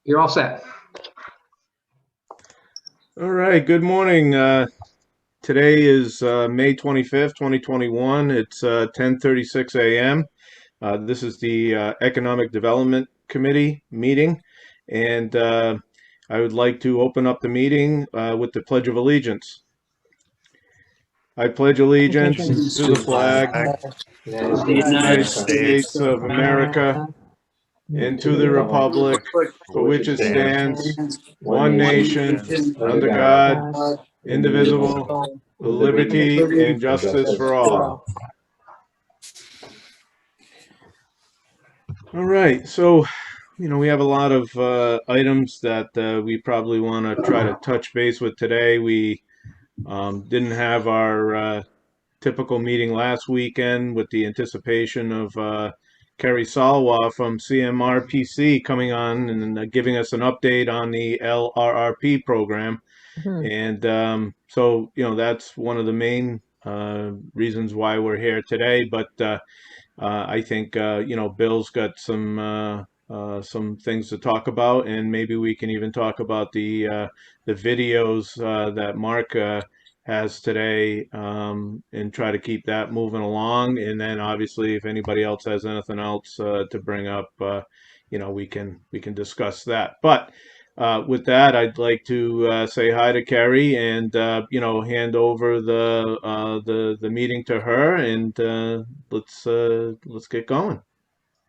You're all set. All right, good morning. Today is May 25th, 2021. It's 10:36 a.m. This is the Economic Development Committee meeting, and I would like to open up the meeting with the Pledge of Allegiance. I pledge allegiance to the flag United of the States of United America, States of America and and to to the the republic republic for for which which it it stands, stands, one one nation, nation, under under God, God, indivisible, indivisible, with with liberty liberty and and justice justice for for all. all. All right, so we have a lot of items that we probably want to try to touch base with today. We didn't have our typical meeting last weekend with the anticipation of Kerry Salwa from CMRPC coming on and giving us an update on the LRRP program. And so, that's one of the main reasons why we're here today. But I think Bill's got some things to talk about, and maybe we can even talk about the videos that Mark has today, and try to keep that moving along. And then obviously, if anybody else has anything else to bring up, we can discuss that. But with that, I'd like to say hi to Carrie and hand over the meeting to her, and let's get going.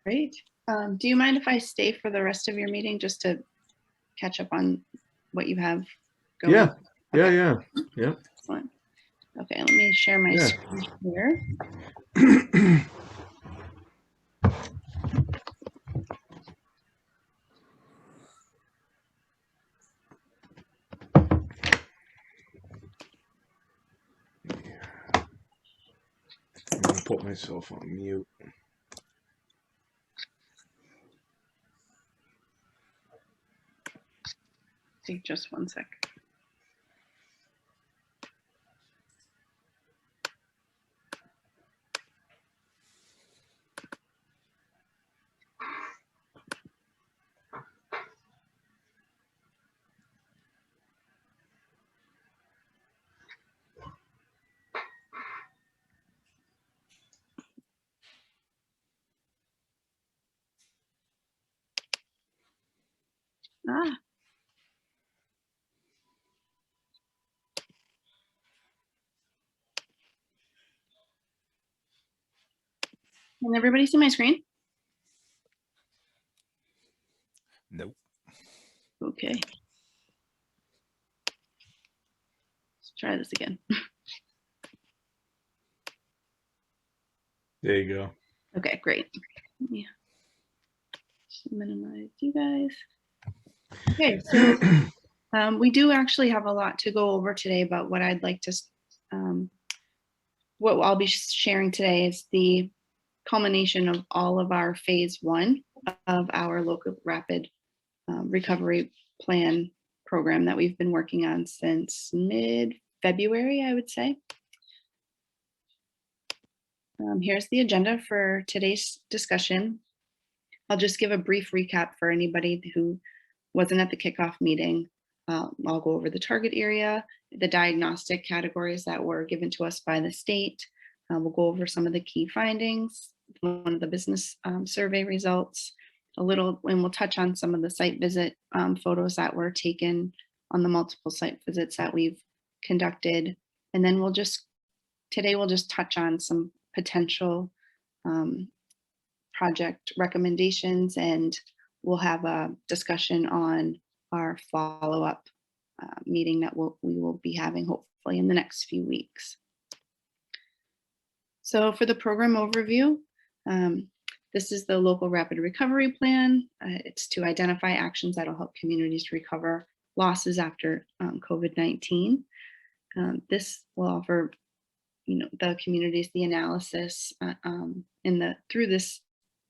Great. Do you mind if I stay for the rest of your meeting just to catch up on what you have going? Yeah, yeah, Okay. yeah, Excellent. Okay, let me share my yeah. screen here. I'm gonna put myself on mute. Take just one sec. Ah. Can everybody see my screen? Nope. Okay. Let's try this again. There you go. Okay, great. Yeah. Minimize you guys. Okay, so we do actually have a lot to go over today, but what I'd like to, what I'll be sharing today is the culmination of all of our phase one of our local rapid recovery plan program that we've been working on since mid-February, I would say. Here's the agenda for today's discussion. I'll just give a brief recap for anybody who wasn't at the kickoff meeting. I'll go over the target area, the diagnostic categories that were given to us by the state. We'll go over some of the key findings, one of the business survey results, a little, and we'll touch on some of the site visit photos that were taken on the multiple site visits that we've conducted. And then today we'll just touch on some potential project recommendations, and we'll have a discussion on our follow-up meeting that we will be having hopefully in the next few weeks. So for the program overview, this is the local rapid recovery plan. It's to identify actions that will help communities recover losses after COVID-19. This will offer the communities the analysis through this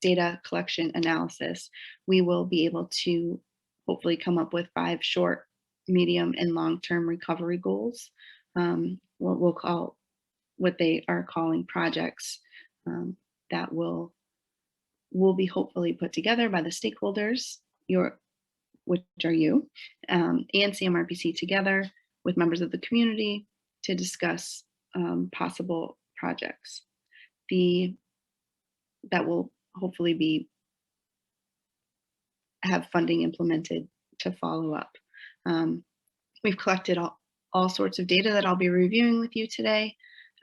data collection analysis, we will be able to hopefully come up with 5 short, medium, and long-term recovery goals. What we'll call, what they are calling projects that will be hopefully put together by the stakeholders, which are you, and CMRPC together with members of the community to discuss possible projects that will hopefully have funding implemented to follow up. We've collected all sorts of data that I'll be reviewing with you today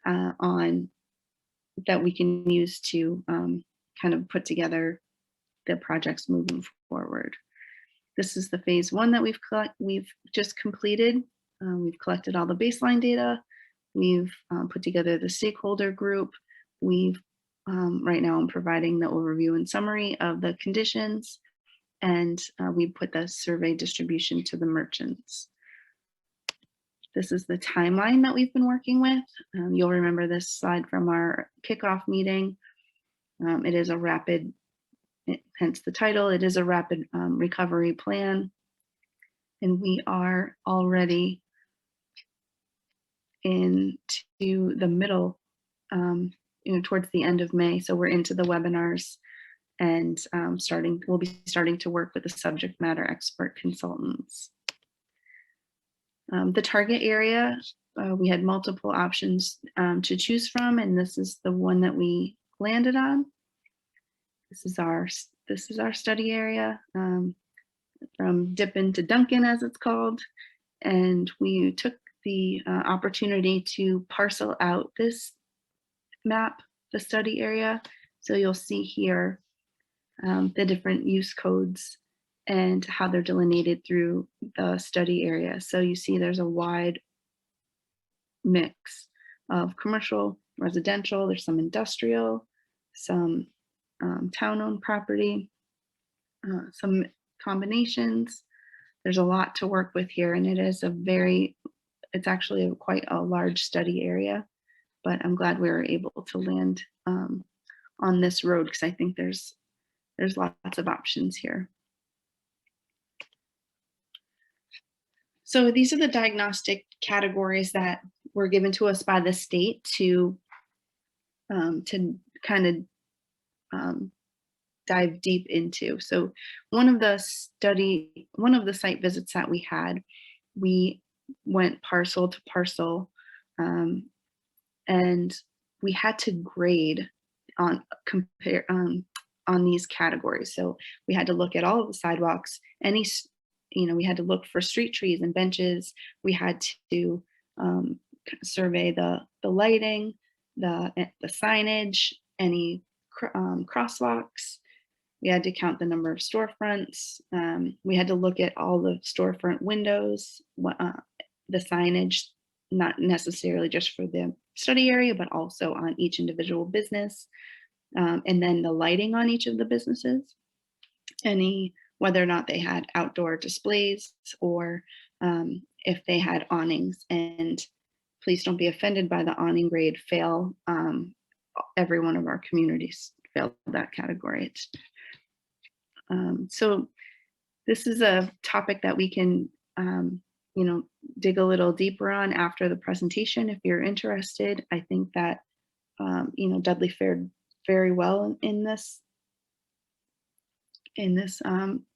that we can use to kind of put together the projects moving forward. This is the phase 1 that we've just completed. We've collected all the baseline data. We've put together the stakeholder group. Right now I'm providing the overview and summary of the conditions, and we put the survey distribution to the merchants. This is the timeline that we've been working with. You'll remember this slide from our kickoff meeting. It is a rapid, hence the title, it is a rapid recovery plan. And we are already into the middle, towards the end of May. So we're into the webinars and we'll be starting to work with the subject matter expert consultants. The target area, we had multiple options to choose from, and this is the one that we landed on. This is our study area, from Dippin to Duncan, as it's called, and we took the opportunity to parcel out this map, the study area. So you'll see here the different use codes and how they're delineated through the study area. So you see there's a wide mix of commercial, residential, there's some industrial, some town-owned property, some combinations. There's a lot to work with here, and it's actually quite a large study area, but I'm glad we were able to land on this road because I think there's lots of options here. So these are the diagnostic categories that were given to us by the state to kind of dive deep into. So one of the site visits that we had, we went parcel to parcel, and we had to grade on these categories. So we had to look at all of the sidewalks, we had to look for street trees and benches. We had to survey the lighting, the signage, any crosswalks. We had to count the number of storefronts. We had to look at all the storefront windows, the signage, not necessarily just for the study area, but also on each individual business. And then the lighting on each of the businesses, whether or not they had outdoor displays or if they had awnings. And please don't be offended by the awning grade fail. Every one of our communities failed that category. So this is a topic that we can dig a little deeper on after the presentation if you're interested. I think that Dudley fared very well in this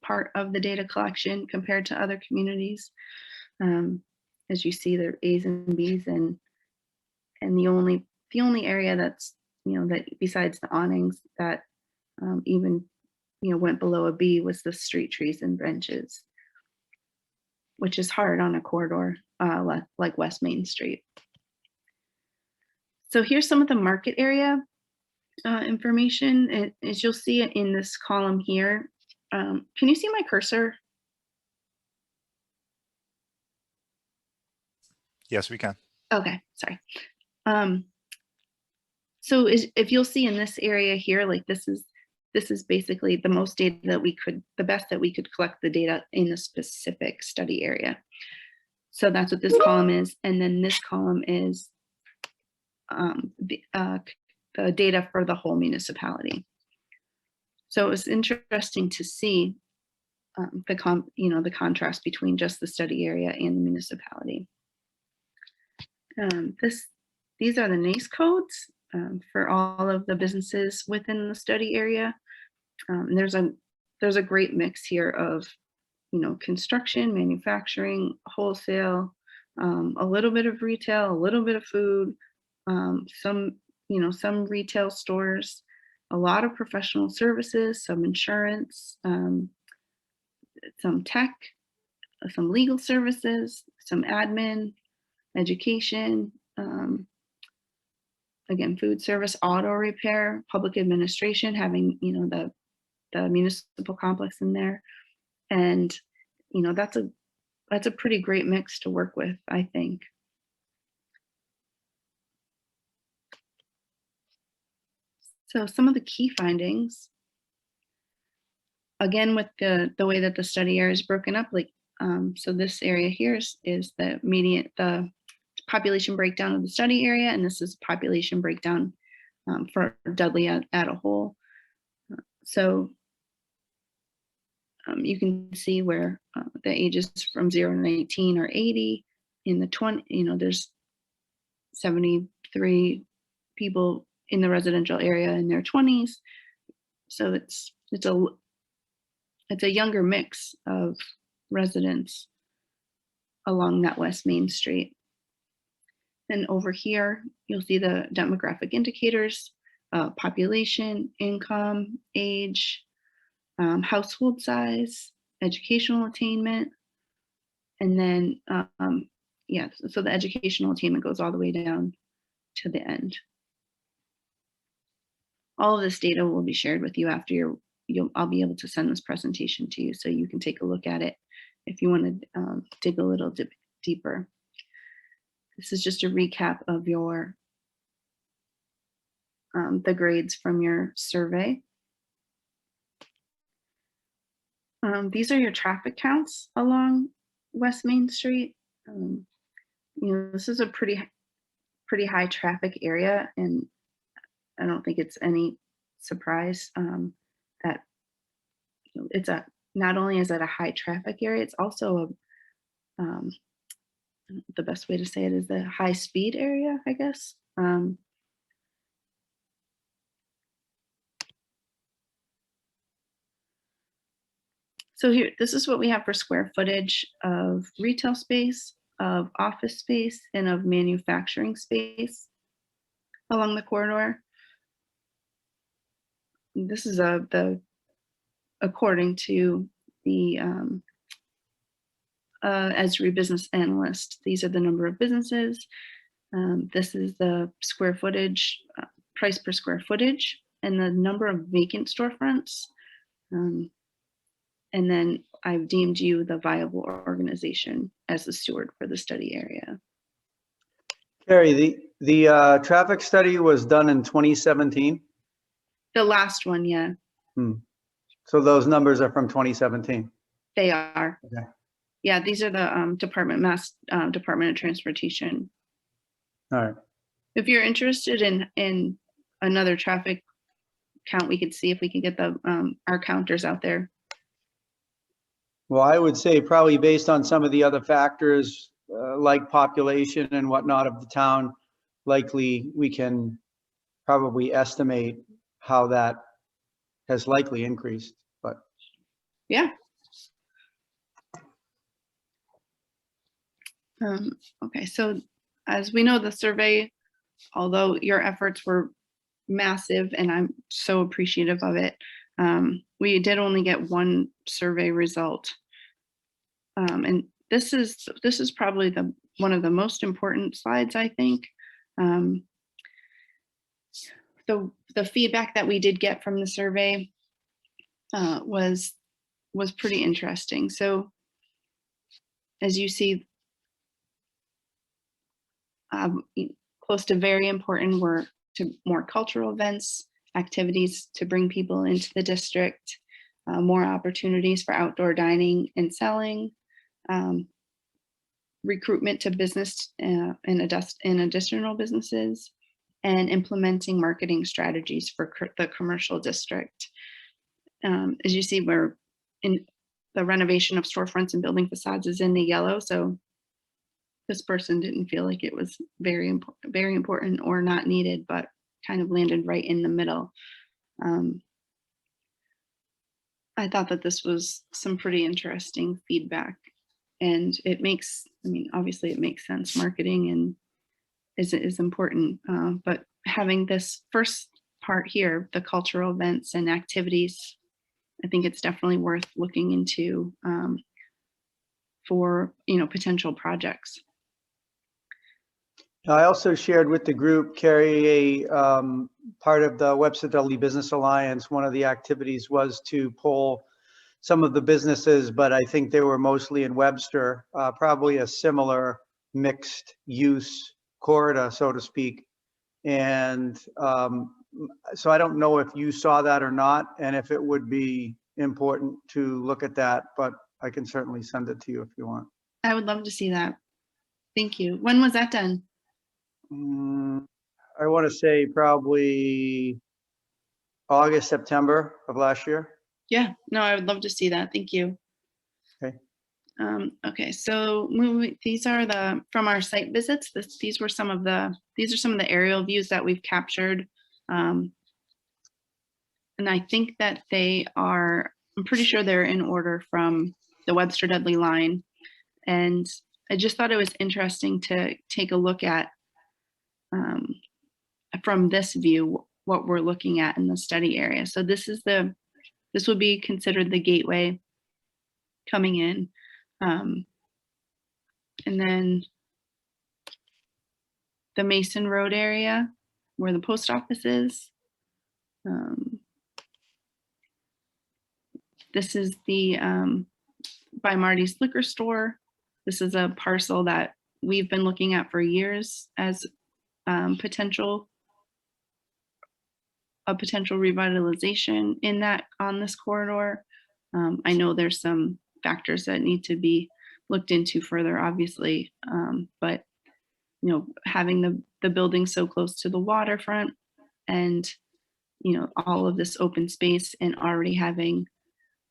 part of the data collection compared to other communities. As you see, there are A's and B's, and the only area that's that besides the awnings that even went below a B was the street trees and benches, which is hard on a corridor like West Main Street. So here's some of the market area information. As you'll see in this column here, can you see my cursor? Yes, we can. Okay, sorry. So if you'll see in this area here, like this is basically the most data that the best that we could collect the data in a specific study area. So that's what this column is. And then this column is the data for the whole municipality. So it was interesting to see the contrast between just the study area and the municipality. These are the NACE codes for all of the businesses within the study area. And there's a great mix here of construction, manufacturing, wholesale, a little bit of retail, a little bit of food, some retail stores, a lot of professional services, some insurance, some tech, some legal services, some admin, education, again, food service, auto repair, public administration, having, the municipal complex in there. And, that's a pretty great mix to work with, I think. So some of the key findings, again, with the way that the study area is broken up, like, so this area here is the population breakdown of the study area, and this is population breakdown for Dudley at a whole. So you can see where the ages from 0 to 19 are 80. In the 20, there's 73 people in the residential area in their 20s. So it's a younger mix of residents along that West Main Street. Then over here, you'll see the demographic indicators, population, income, age, household size, educational attainment, and then, so the educational attainment goes all the way down to the end. All of this data will be shared with you after I'll be able to send this presentation to you so you can take a look at it if you want to dig a little deeper. This is just a recap of your the grades from your survey. These are your traffic counts along West Main Street. This is a pretty high traffic area, and I don't think it's any surprise that it's not only is it a high traffic area, it's also the best way to say it is the high speed area, I guess. So here, this is what we have for square footage of retail space, of office space, and of manufacturing space along the corridor. This is according to the Esri business analyst. These are the number of businesses. This is the square footage, price per square footage, and the number of vacant storefronts. And then I've deemed you the viable organization as the steward for the study area. Carrie, the traffic study was done in 2017. The last one, yeah. So those numbers are from 2017. They are. Okay. Yeah, these are the Department of Transportation. All right. If you're interested in another traffic count, we could see if we can get our counters out there. Well, I would say probably based on some of the other factors like population and whatnot of the town, likely we can probably estimate how that has likely increased, but. Yeah. Okay, so as we know, the survey, although your efforts were massive and I'm so appreciative of it, we did only get one survey result. And this is probably one of the most important slides, I think. The feedback that we did get from the survey was pretty interesting. So as you see, close to very important were to more cultural events, activities to bring people into the district, more opportunities for outdoor dining and selling, recruitment to business in additional businesses, and implementing marketing strategies for the commercial district. As you see, we're in the renovation of storefronts and building facades is in the yellow. So this person didn't feel like it was very important or not needed, but kind of landed right in the middle. I thought that this was some pretty interesting feedback, and it makes, I mean, obviously it makes sense. Marketing and is important, but having this first part here, the cultural events and activities, I think it's definitely worth looking into for, you know, potential projects. I also shared with the group, Carrie, a part of the Webster Dudley Business Alliance. One of the activities was to poll some of the businesses, but I think they were mostly in Webster, probably a similar mixed use corridor, so to speak. And so I don't know if you saw that or not, and if it would be important to look at that, but I can certainly send it to you if you want. I would love to see that. Thank you. When was that done? I want to say probably August, September of last year. Yeah, no, I would love to see that. Thank you. Okay. Okay, so these are the from our site visits. These are some of the aerial views that we've captured, and I think that they are. I'm pretty sure they're in order from the Webster Dudley line, and I just thought it was interesting to take a look at from this view what we're looking at in the study area. So this would be considered the gateway coming in. And then the Mason Road area where the post office is. This is the by Marty's liquor store. This is a parcel that we've been looking at for years as potential revitalization in that on this corridor. I know there's some factors that need to be looked into further, obviously, but you know, having the building so close to the waterfront and you know all of this open space and already having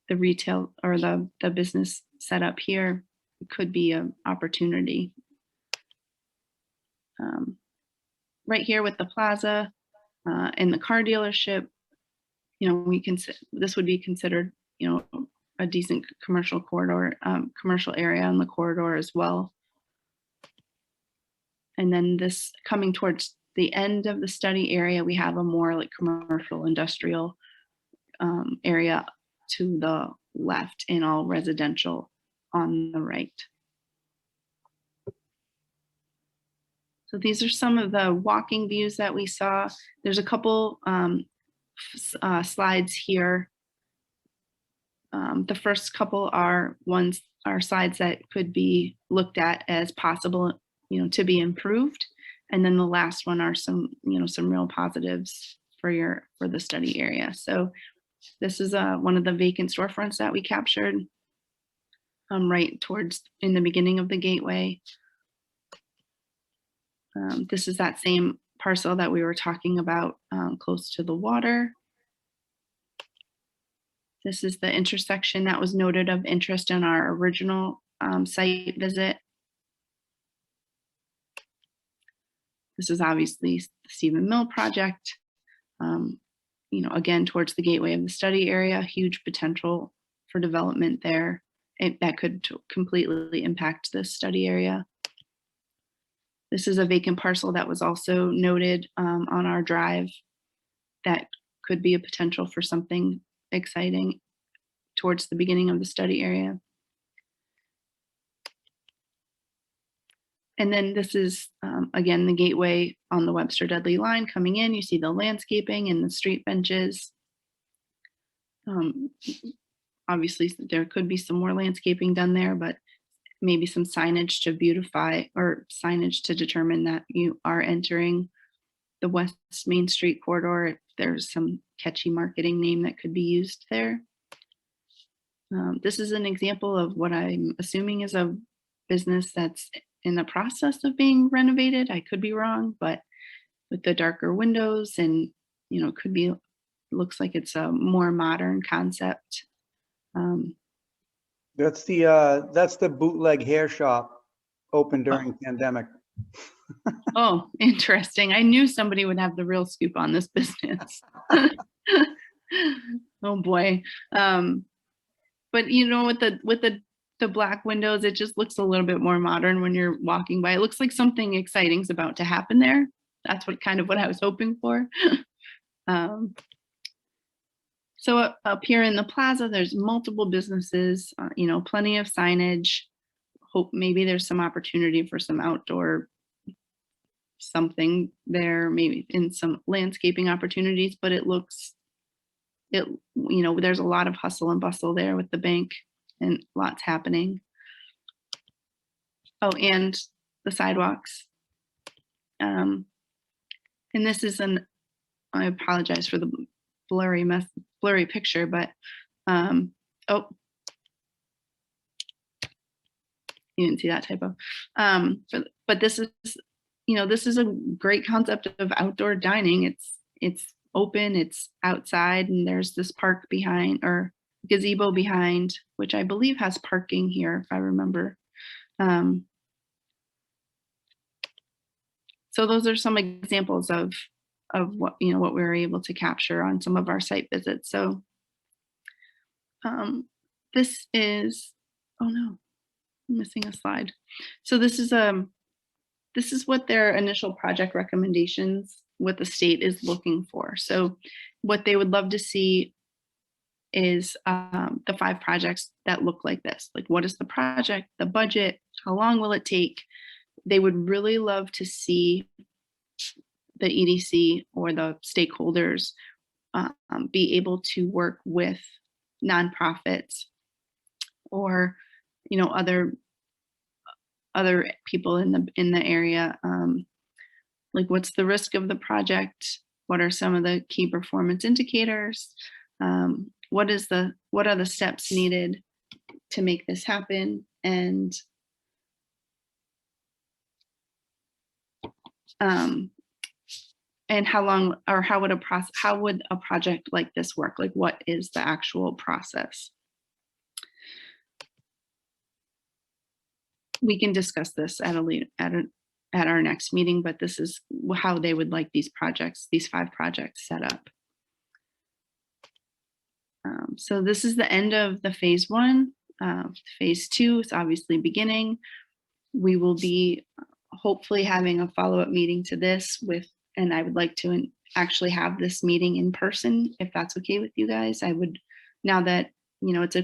the retail or the business set up here could be an opportunity. Right here with the plaza and the car dealership, you know, this would be considered, you know, a decent commercial corridor, commercial area on the corridor as well. And then this coming towards the end of the study area, we have a more like commercial industrial area to the left and all residential on the right. So these are some of the walking views that we saw. There's a couple slides here. The first couple are slides that could be looked at as possible, you know, to be improved. And then the last one are some, you know, some real positives for the study area. So this is one of the vacant storefronts that we captured right towards in the beginning of the gateway. This is that same parcel that we were talking about close to the water. This is the intersection that was noted of interest in our original site visit. This is obviously the Stephen Mill project. You know, again, towards the gateway of the study area, huge potential for development there. That could completely impact this study area. This is a vacant parcel that was also noted on our drive that could be a potential for something exciting towards the beginning of the study area. And then this is, again, the gateway on the Webster Dudley line coming in. You see the landscaping and the street benches. Obviously, there could be some more landscaping done there, but maybe some signage to beautify or signage to determine that you are entering the West Main Street corridor. If there's some catchy marketing name that could be used there. This is an example of what I'm assuming is a business that's in the process of being renovated. I could be wrong, but with the darker windows and, you know, could be, looks like it's a more modern concept. That's the bootleg hair shop open during pandemic. Oh, interesting. I knew somebody would have the real scoop on this business. Oh boy. but you know, with the black windows, it just looks a little bit more modern when you're walking by. It looks like something exciting is about to happen there. That's what I was hoping for. So up here in the plaza, there's multiple businesses, you know, plenty of signage. Hope maybe there's some opportunity for some outdoor something there, maybe in some landscaping opportunities, but you know, there's a lot of hustle and bustle there with the bank and lots happening. Oh, and the sidewalks. And this is I apologize for the blurry picture, but oh, you didn't see that typo. But this is, you know, this is a great concept of outdoor dining. It's open, it's outside, and there's this park behind, or gazebo behind, which I believe has parking here, if I remember. So those are some examples of what, you know, what we were able to capture on some of our site visits. So this is, oh no, I'm missing a slide. So this is what their initial project recommendations, what the state is looking for. So what they would love to see is the 5 projects that look like this. Like, what is the project, the budget, how long will it take? They would really love to see the EDC or the stakeholders be able to work with nonprofits or, you know, other people in the area. Like, what's the risk of the project? What are some of the key performance indicators? What are the steps needed to make this happen? And how long, or how would a project like this work? Like, what is the actual process? We can discuss this at our next meeting, but this is how they would like these 5 projects set up. So this is the end of the phase 1. Phase 2 is obviously beginning. We will be hopefully having a follow-up meeting to this and I would like to actually have this meeting in person, if that's okay with you guys. I would, now that, you know, it's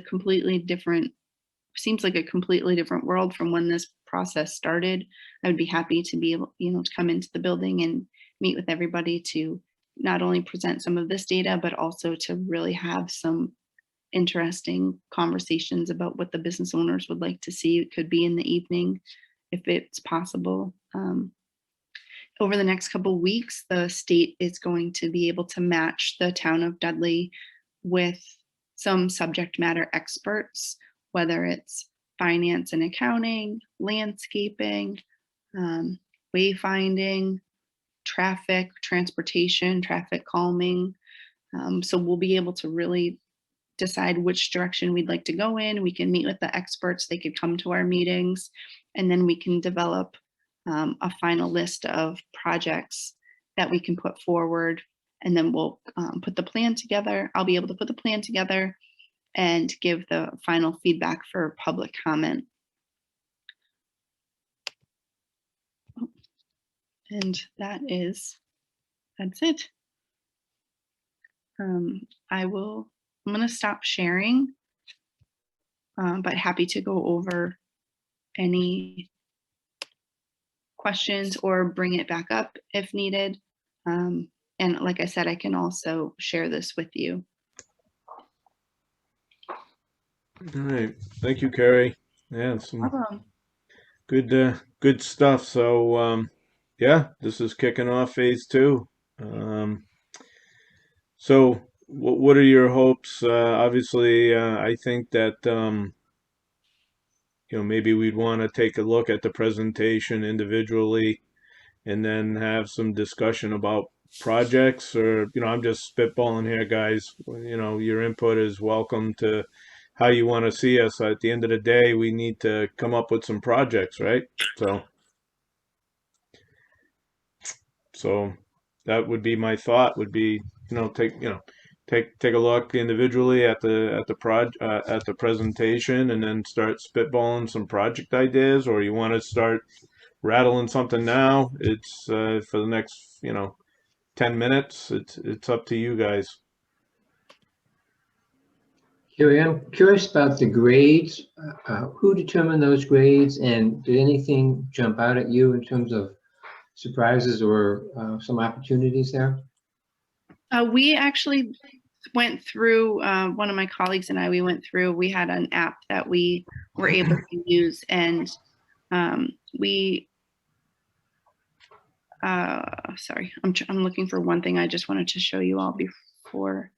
seems like a completely different world from when this process started. I would be happy to be able, you know, to come into the building and meet with everybody to not only present some of this data, but also to really have some interesting conversations about what the business owners would like to see. It could be in the evening, if it's possible. Over the next couple of weeks, the state is going to be able to match the town of Dudley with some subject matter experts, whether it's finance and accounting, landscaping, wayfinding, traffic, transportation, traffic calming. So we'll be able to really decide which direction we'd like to go in. We can meet with the experts, they could come to our meetings, and then we can develop a final list of projects that we can put forward. And then we'll put the plan together. I'll be able to put the plan together and give the final feedback for public comment. And that's it. I'm going to stop sharing, but happy to go over any questions or bring it back up if needed. And like I said, I can also share this with you. All right. Thank you, Carrie. Yeah, some good stuff. So, yeah, this is kicking off phase 2. So what are your hopes? Obviously, I think that, you know, maybe we'd want to take a look at the presentation individually and then have some discussion about projects, or, you know, I'm just spitballing here, guys. You know, your input is welcome to how you want to see us. At the end of the day, we need to come up with some projects, right? So that would be my thought, would be, take take a look individually at the presentation, and then start spitballing some project ideas, or you want to start rattling something now? It's for the next 10 minutes. It's up to you guys. Carrie, I'm curious about the grades. Who determined those grades, and did anything jump out at you in terms of surprises or some opportunities there? We actually went through, one of my colleagues and I, we had an app that we were able to use, and sorry, I'm looking for one thing I just wanted to show you all before.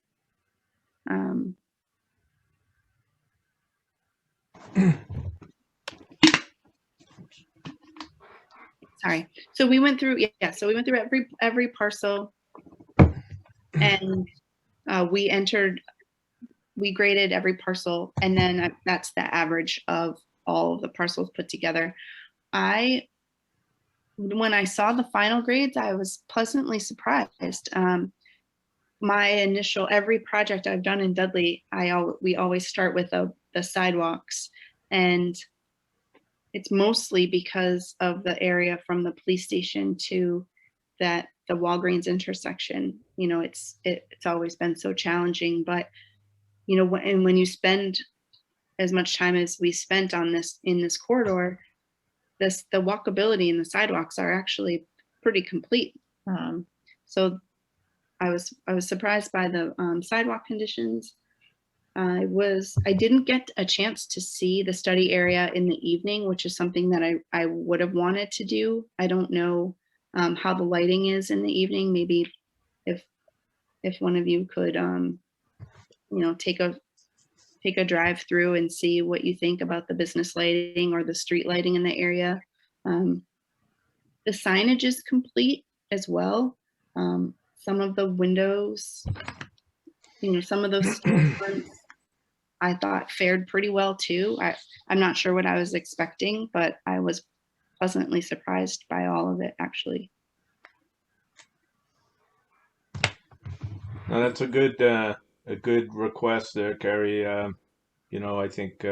Sorry. So we went through, so we went through every parcel, and we graded every parcel, and then that's the average of all of the parcels put together. When I saw the final grades, I was pleasantly surprised. Every project I've done in Dudley, we always start with the sidewalks, and it's mostly because of the area from the police station to the Walgreens intersection. It's always been so challenging, but when you spend as much time as we spent on this in this corridor, the walkability and the sidewalks are actually pretty complete. So I was surprised by the sidewalk conditions. I didn't get a chance to see the study area in the evening, which is something that I would have wanted to do. I don't know how the lighting is in the evening. Maybe if one of you could, take a drive through and see what you think about the business lighting or the street lighting in the area. The signage is complete as well. Some of the windows, some of those storefronts, I thought fared pretty well too. I'm not sure what I was expecting, but I was pleasantly surprised by all of it, actually. Now, that's a good request there, Carrie. I think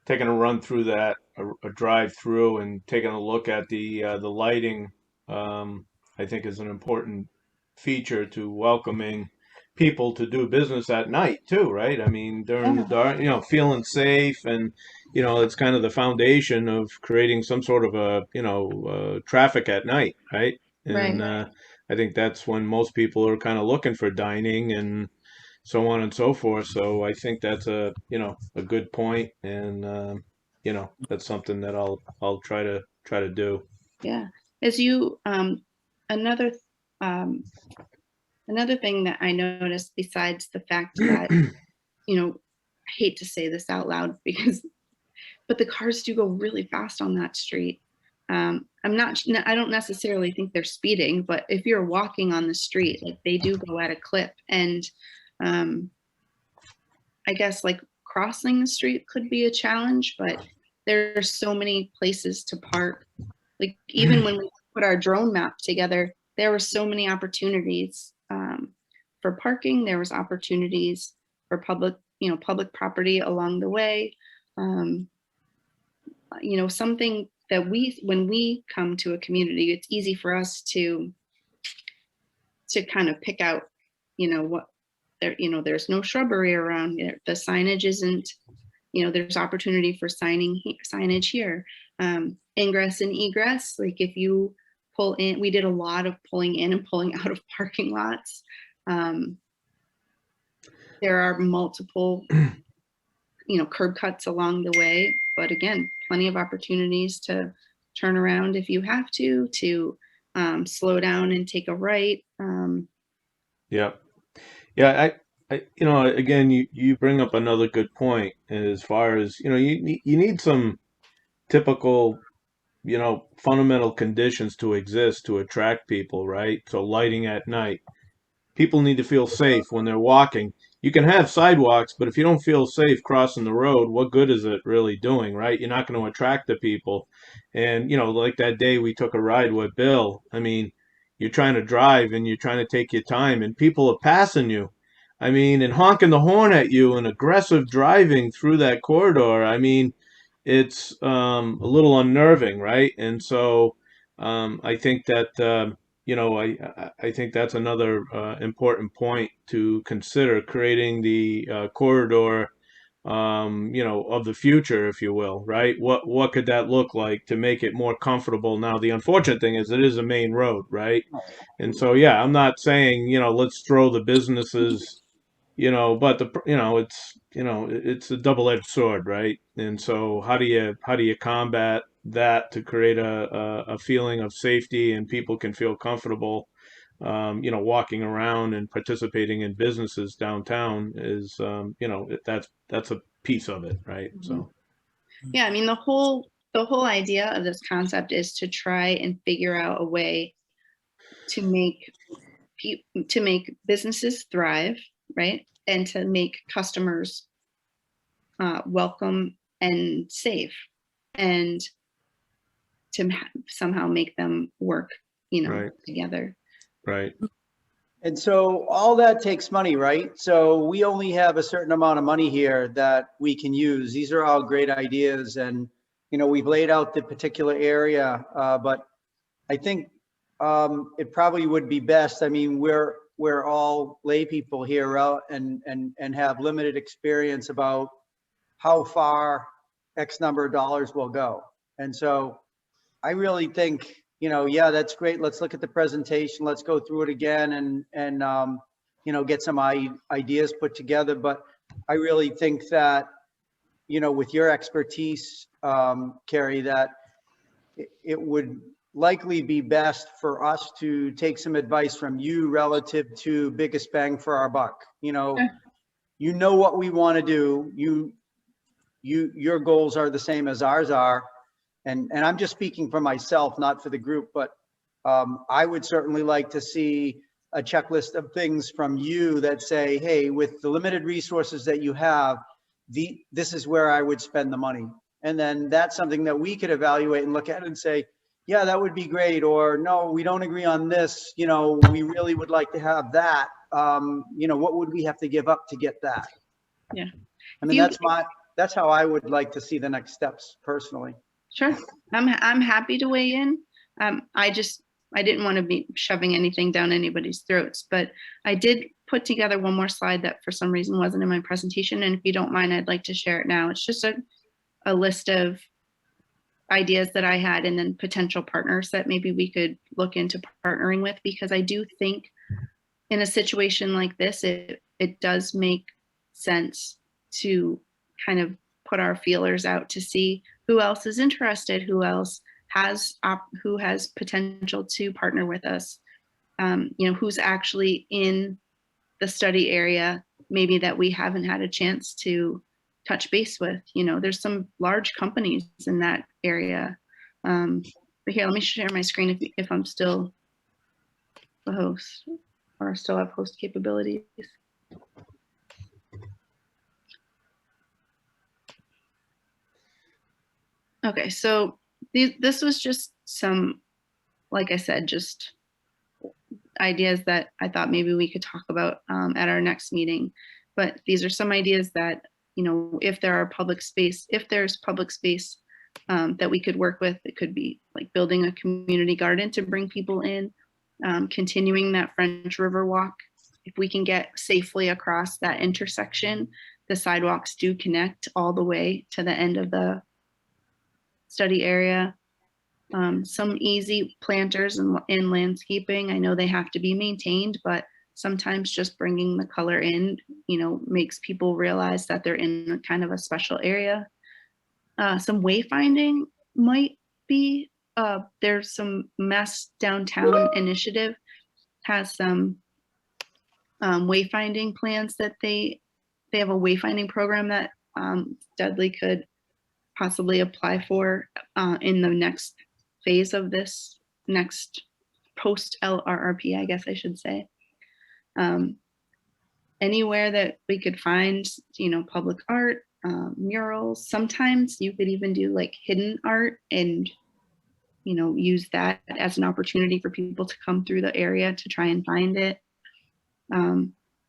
taking a run through that, a drive through, and taking a look at the lighting, I think is an important feature to welcoming people to do business at night too, right? I mean, during the dark, feeling safe, and it's kind of the foundation of creating some sort of a traffic at night, right? And I think that's when most people are kind of looking for dining and so on and so forth. So I think that's a good point, and that's something that I'll try to do. Yeah, as you another thing that I noticed, besides the fact that I hate to say this out loud but the cars do go really fast on that street. I don't necessarily think they're speeding, but if you're walking on the street, like, they do go at a clip, and I guess like crossing the street could be a challenge, but there's so many places to park. Like, even when we put our drone map together, there were so many opportunities for parking. There was opportunities for public property along the way. Something that when we come to a community, it's easy for us to kind of pick out, what there, there's no shrubbery around here. The signage isn't, there's opportunity for signage here. Ingress and egress, like if you pull in, we did a lot of pulling in and pulling out of parking lots. There are multiple, curb cuts along the way, but again, plenty of opportunities to turn around if you have to slow down and take a right. Yeah. Again, you bring up another good point as far as, you need some typical, fundamental conditions to exist to attract people, right? So lighting at night. People need to feel safe when they're walking. You can have sidewalks, but if you don't feel safe crossing the road, what good is it really doing, right? You're not going to attract the people. And, like that day we took a ride with Bill, I mean, you're trying to drive and you're trying to take your time, and people are passing you. I mean, and honking the horn at you and aggressive driving through that corridor. I mean, it's a little unnerving, right? And so I think that I think that's another important point to consider, creating the corridor, of the future, if you will, right? What could that look like to make it more comfortable? Now, the unfortunate thing is it is a main road, right? And so, yeah, I'm not saying, let's throw the businesses, but it's a double-edged sword, right? And so how do you combat that to create a feeling of safety and people can feel comfortable, walking around and participating in businesses downtown is, that's a piece of it, right? So, Yeah, I mean, the whole idea of this concept is to try and figure out a way to make businesses thrive, right? And to make customers welcome and safe, and to somehow make them work, Right. together. right, And so all that takes money, right? So we only have a certain amount of money here that we can use. These are all great ideas, and we've laid out the particular area, but I think it probably would be best. I mean, we're all lay people here out and have limited experience about how far X number of dollars will go. And so I really think, yeah, that's great. Let's look at the presentation. Let's go through it again and get some ideas put together. But I really think that, with your expertise, Carrie, that it would likely be best for us to take some advice from you relative to biggest bang for our buck. You know what we want to do. Your goals are the same as ours are. And I'm just speaking for myself, not for the group, but I would certainly like to see a checklist of things from you that say, hey, with the limited resources that you have, this is where I would spend the money. And then that's something that we could evaluate and look at and say, yeah, that would be great. Or no, we don't agree on this. We really would like to have that. What would we have to give up to get that? Yeah. I mean, that's how I would like to see the next steps personally. Sure. I'm happy to weigh in. I didn't want to be shoving anything down anybody's throats, but I did put together one more slide that for some reason wasn't in my presentation. And if you don't mind, I'd like to share it now. It's just a list of ideas that I had, and then potential partners that maybe we could look into partnering with, because I do think in a situation like this, it does make sense to kind of put our feelers out to see who else is interested, who else has potential to partner with us, who's actually in the study area, maybe that we haven't had a chance to touch base with. There's some large companies in that area. But here, let me share my screen if I'm still the host or still have host capabilities. Okay, so this was just some, like I said, just ideas that I thought maybe we could talk about at our next meeting. But these are some ideas that, if there's public space that we could work with. It could be like building a community garden to bring people in, continuing that French River walk. If we can get safely across that intersection, the sidewalks do connect all the way to the end of the study area. Some easy planters in landscaping. I know they have to be maintained, but sometimes just bringing the color in, makes people realize that they're in kind of a special area. Some wayfinding might be, there's some Mass Downtown Initiative has some wayfinding plans that they have a wayfinding program that Dudley could possibly apply for in the next phase of this next post LRRP, I guess I should say. Anywhere that we could find, public art, murals. Sometimes you could even do like hidden art and, use that as an opportunity for people to come through the area to try and find it.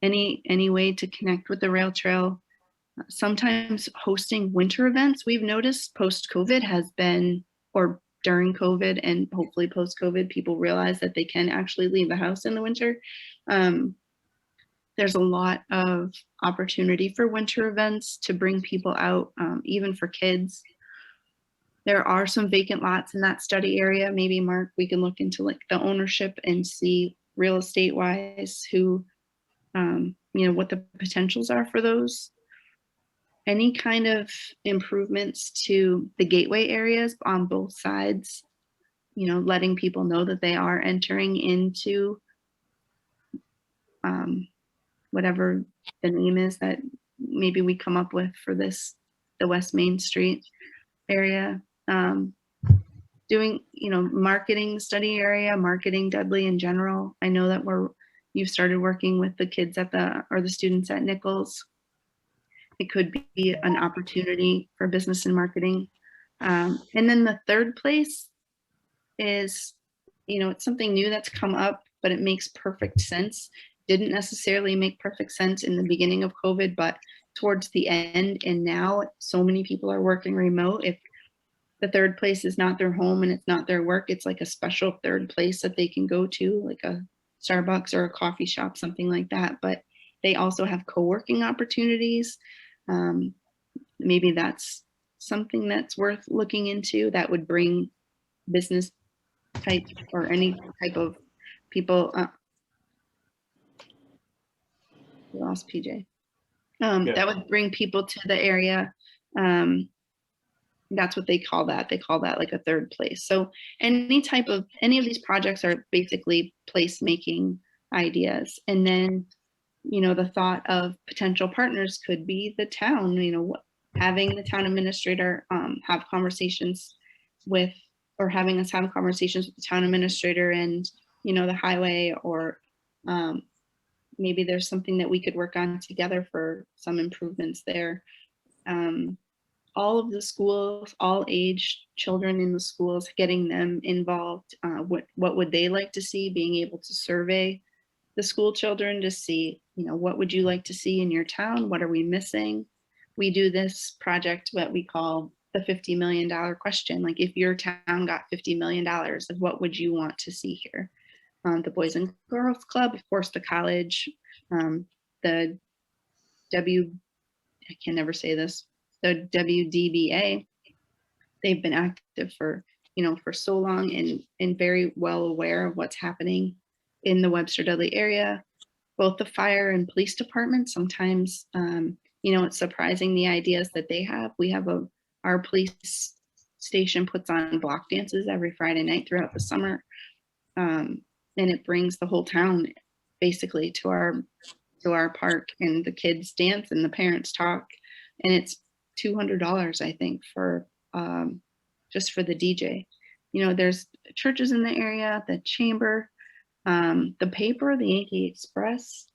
any way to connect with the rail trail. Sometimes hosting winter events, we've noticed post-COVID has been, or during COVID and hopefully post-COVID, people realize that they can actually leave the house in the winter. There's a lot of opportunity for winter events to bring people out, even for kids. There are some vacant lots in that study area. Maybe Mark, we can look into like the ownership and see real estate wise who, what the potentials are for those. Any kind of improvements to the gateway areas on both sides, letting people know that they are entering into whatever the name is that maybe we come up with for the West Main Street area. Doing, marketing study area, marketing Dudley in general. I know that you've started working with the kids or the students at Nichols. It could be an opportunity for business and marketing. And then the third place is, it's something new that's come up, but it makes perfect sense. Didn't necessarily make perfect sense in the beginning of COVID, but towards the end and now so many people are working remote. If the third place is not their home and it's not their work, it's like a special third place that they can go to, like a Starbucks or a coffee shop, something like that. But they also have co-working opportunities. Maybe that's something that's worth looking into that would bring business type or any type of people. We lost PJ. That would bring people to the area. That's what they call that. They call that like a third place. So any of these projects are basically placemaking ideas. And then, the thought of potential partners could be the town, having the town administrator have conversations with, or having us have conversations with the town administrator and, the highway, or maybe there's something that we could work on together for some improvements there. All of the schools, all age children in the schools, getting them involved. What would they like to see? Being able to survey the school children to see, what would you like to see in your town? What are we missing? We do this project, what we call the $50 million question. Like if your town got $50 million, what would you want to see here? The Boys and Girls Club, of course, the college, the I can never say this, the WDBA, they've been active for so long and very well aware of what's happening in the Webster Dudley area. Both the fire and police departments, sometimes, it's surprising the ideas that they have. We have our police station puts on block dances every Friday night throughout the summer. And it brings the whole town basically to our park, and the kids dance and the parents talk, and it's $200, I think, for just for the DJ. There's churches in the area, the chamber, the paper, the Yankee Express.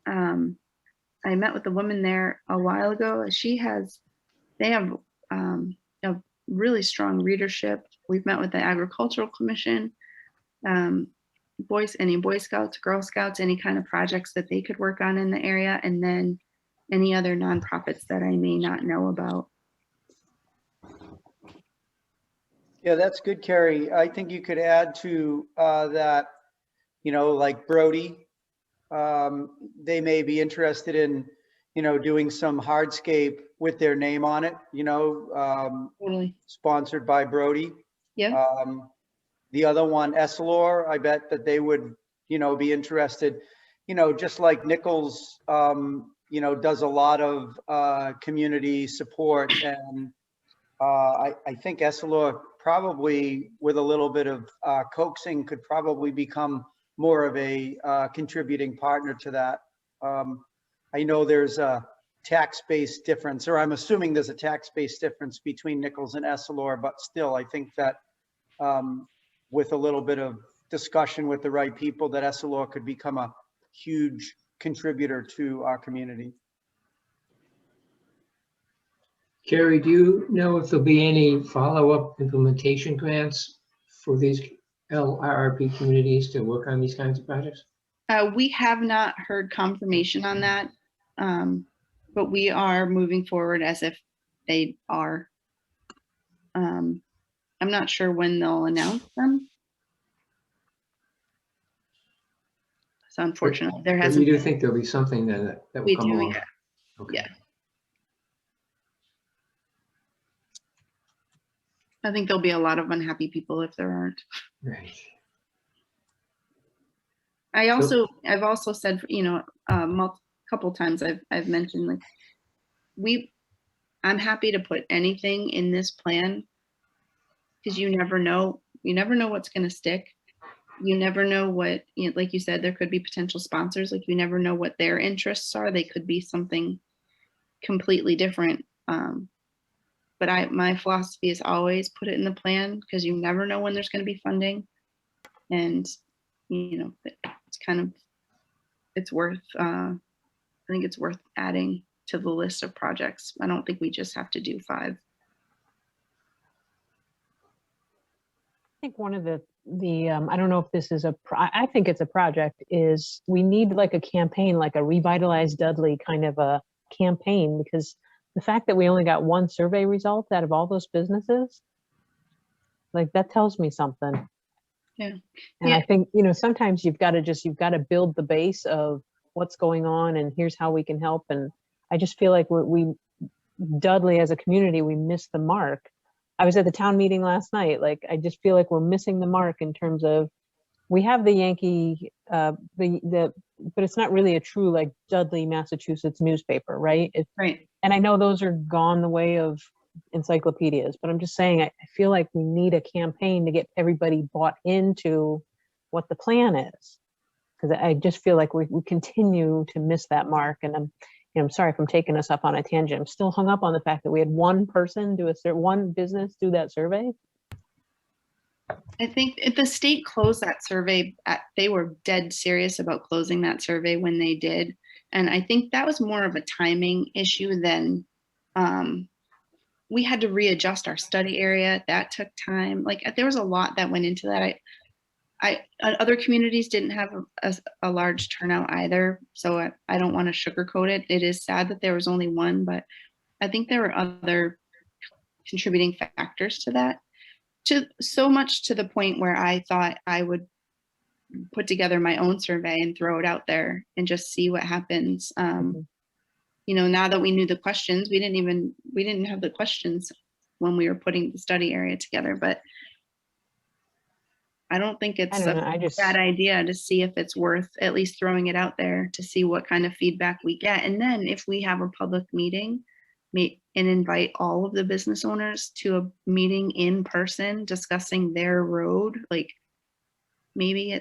I met with a woman there a while ago. They have a really strong readership. We've met with the Agricultural Commission, Boy Scouts, Girl Scouts, any kind of projects that they could work on in the area, and then any other nonprofits that I may not know about. Yeah, that's good, Carrie. I think you could add to that, like Brody, they may be interested in, doing some hardscape with their name on it, Totally. Sponsored by Brody. Yeah. The other one, Essilor, I bet that they would, be interested, just like Nichols, does a lot of community support. And I think Essilor probably, with a little bit of coaxing, could probably become more of a contributing partner to that. I know there's a tax-based difference, or I'm assuming there's a tax-based difference between Nichols and Essilor, but still, I think that with a little bit of discussion with the right people, that Essilor could become a huge contributor to our community. Carrie, do you know if there'll be any follow-up implementation grants for these LRRP communities to work on these kinds of projects? We have not heard confirmation on that, but we are moving forward as if they are. I'm not sure when they'll announce them. So unfortunately, there But you hasn't do been. think there'll be something then that will We come do, along? yeah. Okay. Yeah. I think there'll be a lot of unhappy people if there aren't. Right. I've also said, you know, couple times I've mentioned, like, I'm happy to put anything in this plan, because you never know what's going to stick. You never know what, you know, like you said, there could be potential sponsors. Like, you never know what their interests are. They could be something completely different. But my philosophy is always put it in the plan, because you never know when there's going to be funding. And, you know, it's kind of, it's worth, I think it's worth adding to the list of projects. I don't think we just have to do 5. I think one of the I don't know if this is I think it's a project, is we need like a campaign, like a Revitalize Dudley kind of a campaign, because the fact that we only got 1 survey result out of all those businesses, like, that tells me something. Yeah. And I think, you know, sometimes you've got to build the base of what's going on and here's how we can help. And I just feel like we Dudley as a community, we missed the mark. I was at the town meeting last night. Like, I just feel like we're missing the mark in terms of, we have the Yankee, but it's not really a true, like, Dudley, Massachusetts newspaper, right? Right. And I know those are gone the way of encyclopedias, but I'm just saying, I feel like we need a campaign to get everybody bought into what the plan is. Because I just feel like we continue to miss that mark. And I'm sorry if I'm taking us up on a tangent. I'm still hung up on the fact that we had one person one business do that survey. I think if the state closed that survey, they were dead serious about closing that survey when they did. And I think that was more of a timing issue than, we had to readjust our study area. That took time. Like, there was a lot that went into that. Other communities didn't have a large turnout either. So I don't want to sugarcoat it. It is sad that there was only 1, but I think there were other contributing factors to that. So much to the point where I thought I would put together my own survey and throw it out there and just see what happens. You know, now that we knew the questions, we didn't have the questions when we were putting the study area together, but I don't think it's a bad idea to see if it's worth at least throwing it out there to see what kind of feedback we get. And then if we have a public meeting and invite all of the business owners to a meeting in person discussing their road, like, maybe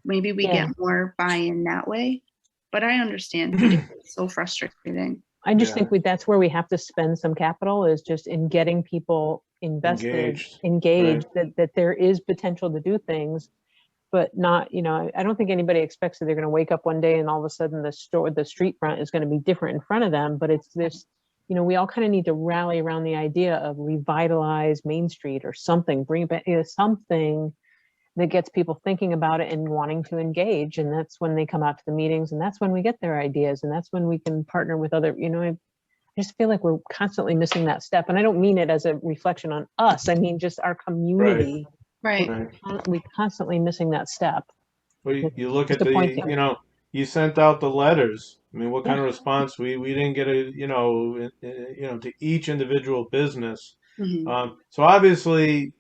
we get more buy-in that way. But I understand it's so frustrating. I just think that's where we have to spend some capital, is just in getting people invested, engaged, right. that there is potential to do things, but not, you know, I don't think anybody expects that they're going to wake up one day and all of a sudden the street front is going to be different in front of them. But it's this, you know, we all kind of need to rally around the idea of revitalize Main Street or something, bring back something that gets people thinking about it and wanting to engage. And that's when they come out to the meetings, and that's when we get their ideas, and that's when we can partner with other, you know, I just feel like we're constantly missing that step. And I don't mean it as a reflection on us. I mean, just our community. Right. We're constantly missing that step. Well, you look at you know, you sent out the letters. I mean, what kind of response? We didn't get you know, to each individual business. So obviously,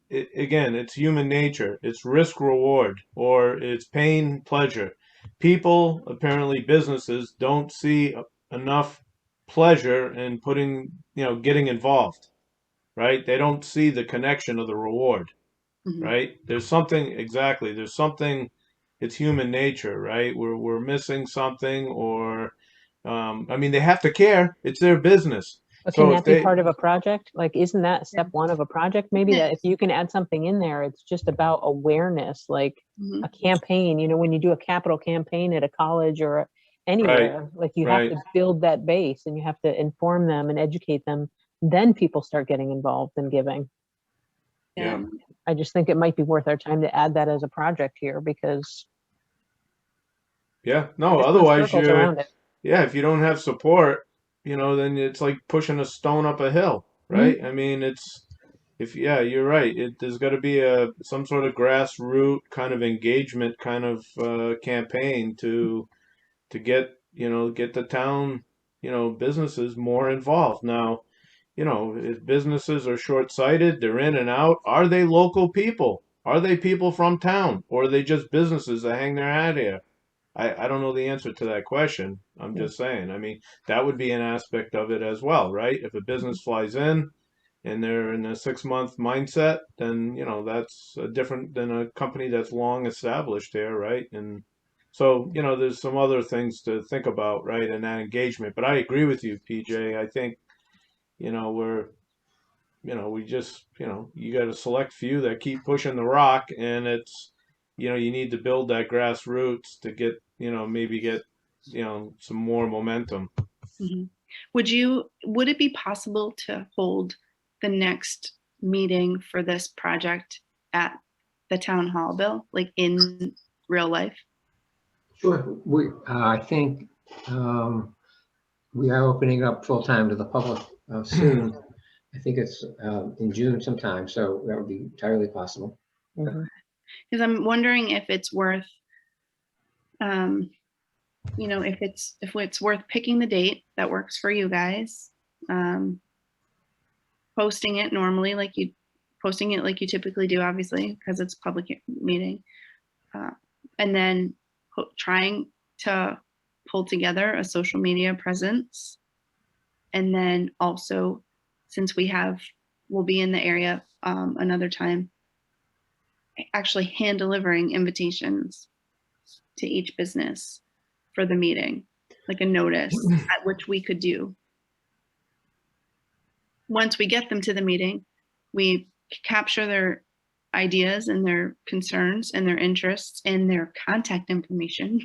again, it's human nature. It's risk reward, or it's pain pleasure. People, apparently businesses, don't see enough pleasure in getting involved, right? They don't see the connection of the reward, right? There's something, it's human nature, right? We're missing something, or I mean, they have to care. It's their business. But can that be part of a project? Like, isn't that step 1 of a project? Maybe that if you can add something in there, it's just about awareness, like a campaign, you know, when you do a capital campaign at a college or anywhere, like you have to build that base and you have to inform them and educate them. Then people start getting involved and giving. Yeah. I just think it might be worth our time to add that as a project here, because Yeah, no, Just put otherwise circles around it. yeah, if you don't have support, then it's like pushing a stone up a hill, right? I mean, yeah, you're right. There's got to be some sort of grassroots kind of engagement kind of campaign to get, get the town, businesses more involved. Now, if businesses are short-sighted, they're in and out, are they local people? Are they people from town? Or are they just businesses that hang their hat here? I don't know the answer to that question. I'm just saying. I mean, that would be an aspect of it as well, right? If a business flies in and they're in a 6-month mindset, then, that's different than a company that's long established here, right? And so, there's some other things to think about, right, in that engagement. But I agree with you, PJ. I think, we just, you got a select few that keep pushing the rock, and it's, you need to build that grassroots to get, maybe get, some more momentum. Mm-hmm. Would it be possible to hold the next meeting for this project at the town hall, Bill, like in real life? Sure. I think we are opening up full time to the public soon. I think it's in June sometime, so that would be entirely possible. Because I'm wondering if it's worth, if it's worth picking the date that works for you guys, posting it like you typically do, obviously, because it's a public meeting, and then trying to pull together a social media presence, and then also, since we'll be in the area another time, actually hand delivering invitations to each business for the meeting, like a notice, at which we could do. Once we get them to the meeting, we capture their ideas and their concerns and their interests and their contact information.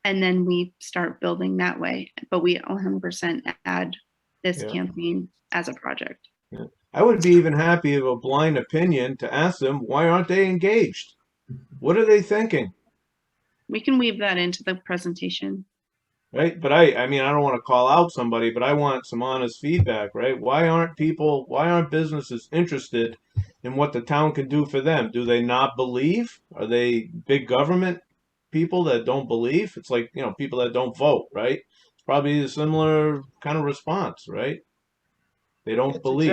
And then we start building that way. But we 100% add this campaign as a project. Yeah. I would be even happy of a blind opinion to ask them, why aren't they engaged? What are they thinking? We can weave that into the presentation. Right. But I mean, I don't want to call out somebody, but I want some honest feedback, right? Why aren't businesses interested in what the town can do for them? Do they not believe? Are they big government people that don't believe? It's like, people that don't vote, right? It's probably a similar kind of response, right? They don't believe.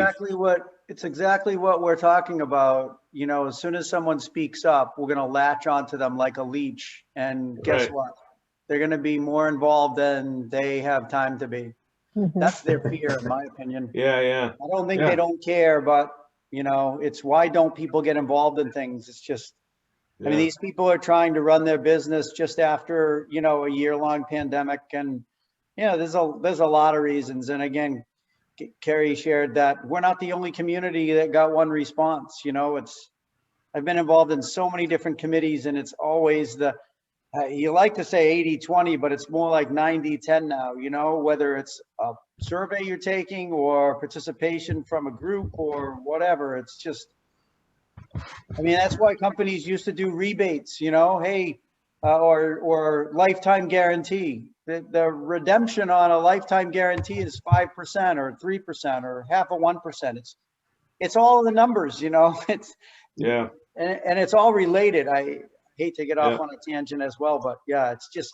It's exactly what we're talking about. As soon as someone speaks up, we're going to latch onto them like a leech. And guess what? They're going to be more involved than they have time to be. That's their fear, in my opinion. Yeah. I don't think they don't care, but it's why don't people get involved in things? It's just, I mean, these people are trying to run their business just after, a year-long pandemic. And, there's a lot of reasons. And again, Carrie shared that we're not the only community that got one response. I've been involved in so many different committees, and it's always you like to say 80-20, but it's more like 90-10 now, whether it's a survey you're taking or participation from a group or whatever. It's just, I mean, that's why companies used to do rebates, hey, or lifetime guarantee. The redemption on a lifetime guarantee is 5% or 3% or half of 1%. It's all in the numbers, it's and it's all related. I hate to get off on a tangent as well, but it's just.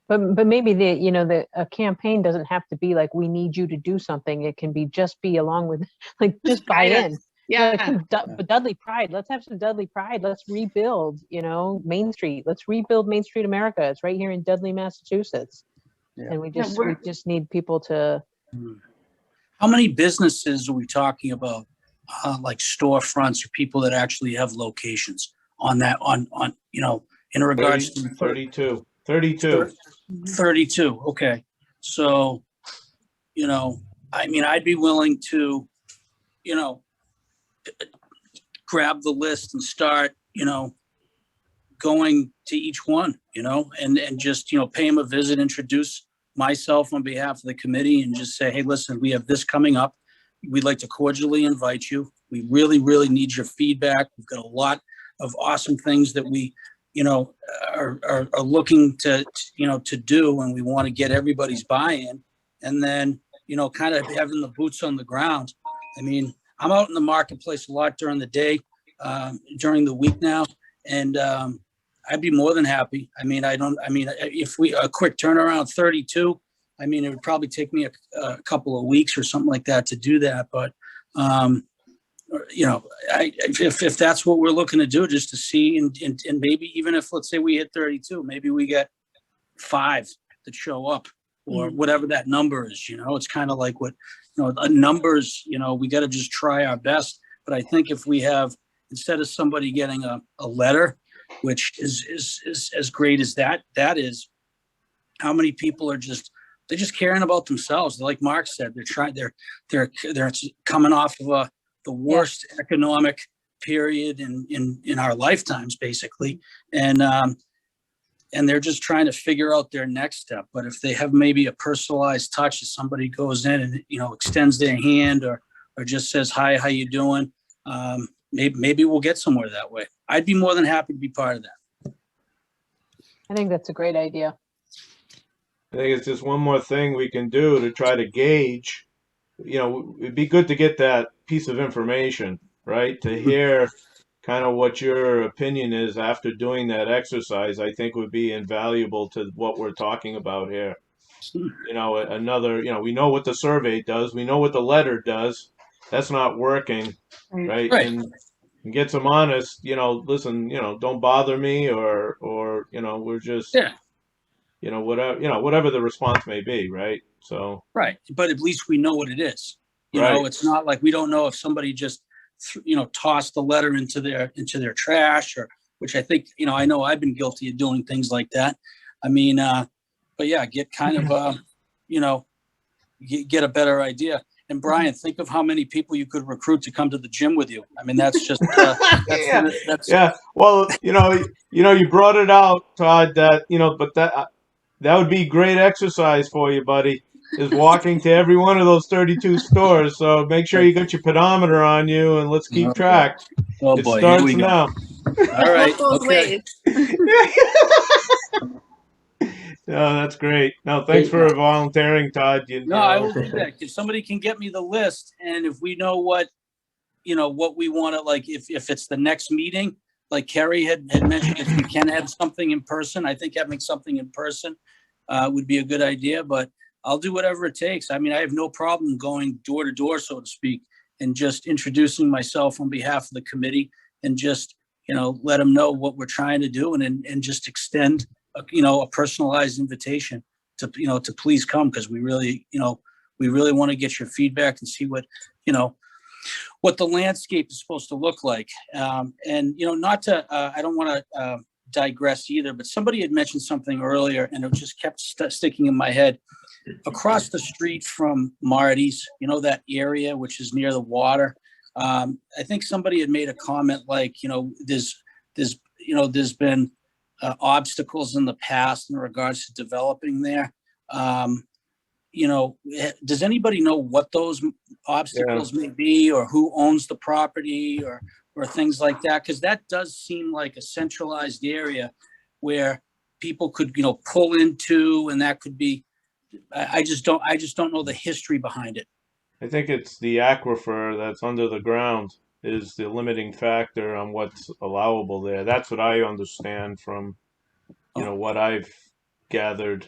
But maybe a campaign doesn't have to be like, we need you to do something. It can be along with, like, just buy in. Yeah. But Dudley Pride, let's have some Dudley Pride. Let's rebuild, Main Street. Let's rebuild Main Street America. It's right here in Dudley, Massachusetts. And we just need people to. How many businesses are we talking about? Like storefronts or people that actually have locations on that, in regards to 32. 32. Okay. So, I mean, I'd be willing to, grab the list and start, going to each one, and just, pay them a visit, introduce myself on behalf of the committee and just say, hey, listen, we have this coming up. We'd like to cordially invite you. We really, really need your feedback. We've got a lot of awesome things that we you know, are looking to, you know, to do, and we want to get everybody's buy-in, and then, you know, kind of having the boots on the ground. I mean, I'm out in the marketplace a lot during the day, during the week now, and I'd be more than happy. I mean, if we, a quick turnaround, 32, I mean, it would probably take me a couple of weeks or something like that to do that. But, you know, if that's what we're looking to do, just to see, and maybe even if, let's say we hit 32, maybe we get 5 that show up, or whatever that number is, you know, it's kind of like what, you know, numbers, you know, we got to just try our best. But I think if we have, instead of somebody getting a letter, which is as great as that is, how many people are they're just caring about themselves. Like Mark said, they're coming off of the worst economic period in our lifetimes, basically. And they're just trying to figure out their next step. But if they have maybe a personalized touch, if somebody goes in and, you know, extends their hand or just says, hi, how you doing? Maybe we'll get somewhere that way. I'd be more than happy to be part of that. I think that's a great idea. I think it's just one more thing we can do to try to gauge. You know, it'd be good to get that piece of information, right? To hear kind of what your opinion is after doing that exercise, I think would be invaluable to what we're talking about here. You know, you know, we know what the survey does. We know what the letter does. That's not working, right? And get some honest, you know, listen, you know, don't bother me, or, you know, we're just, you know, whatever the response may be, right? So. Right. But at least we know what it is. You know, it's not like we don't know if somebody just, you know, tossed the letter into their trash, or, which I think, you know, I know I've been guilty of doing things like that. I mean, but yeah, get kind of, you know, get a better idea. And Brian, think of how many people you could recruit to come to the gym with you. I mean, that's just, yeah. Well, you know, you brought it out, Todd, that, you know, but that would be great exercise for you, buddy, is walking to every one of those 32 stores. So make sure you got your pedometer on you, and let's keep track. Oh It boy, starts here we go. now. All right. Both Okay. ways. No, that's great. No, thanks for volunteering, Todd. No, I will do that. If somebody can get me the list, and if we know what, you know, what we want to, like, if it's the next meeting, like Kerry had mentioned, if we can have something in person, I think having something in person would be a good idea. But I'll do whatever it takes. I mean, I have no problem going door to door, so to speak, and just introducing myself on behalf of the committee, and just, you know, let them know what we're trying to do, and just extend, you know, a personalized invitation to, you know, to please come, because we really, you know, we really want to get your feedback and see what, you know, what the landscape is supposed to look like. And, you know, not to, I don't want to digress either, but somebody had mentioned something earlier, and it just kept sticking in my head. Across the street from Marty's, you know, that area which is near the water, I think somebody had made a comment like, you know, there's been obstacles in the past in regards to developing there. You know, does anybody know what those obstacles may be, or who owns the property, or things like that? Because that does seem like a centralized area where people could, you know, pull into, and that could be, I just don't know the history behind it. I think it's the aquifer that's under the ground is the limiting factor on what's allowable there. That's what I understand from, you know, what I've gathered.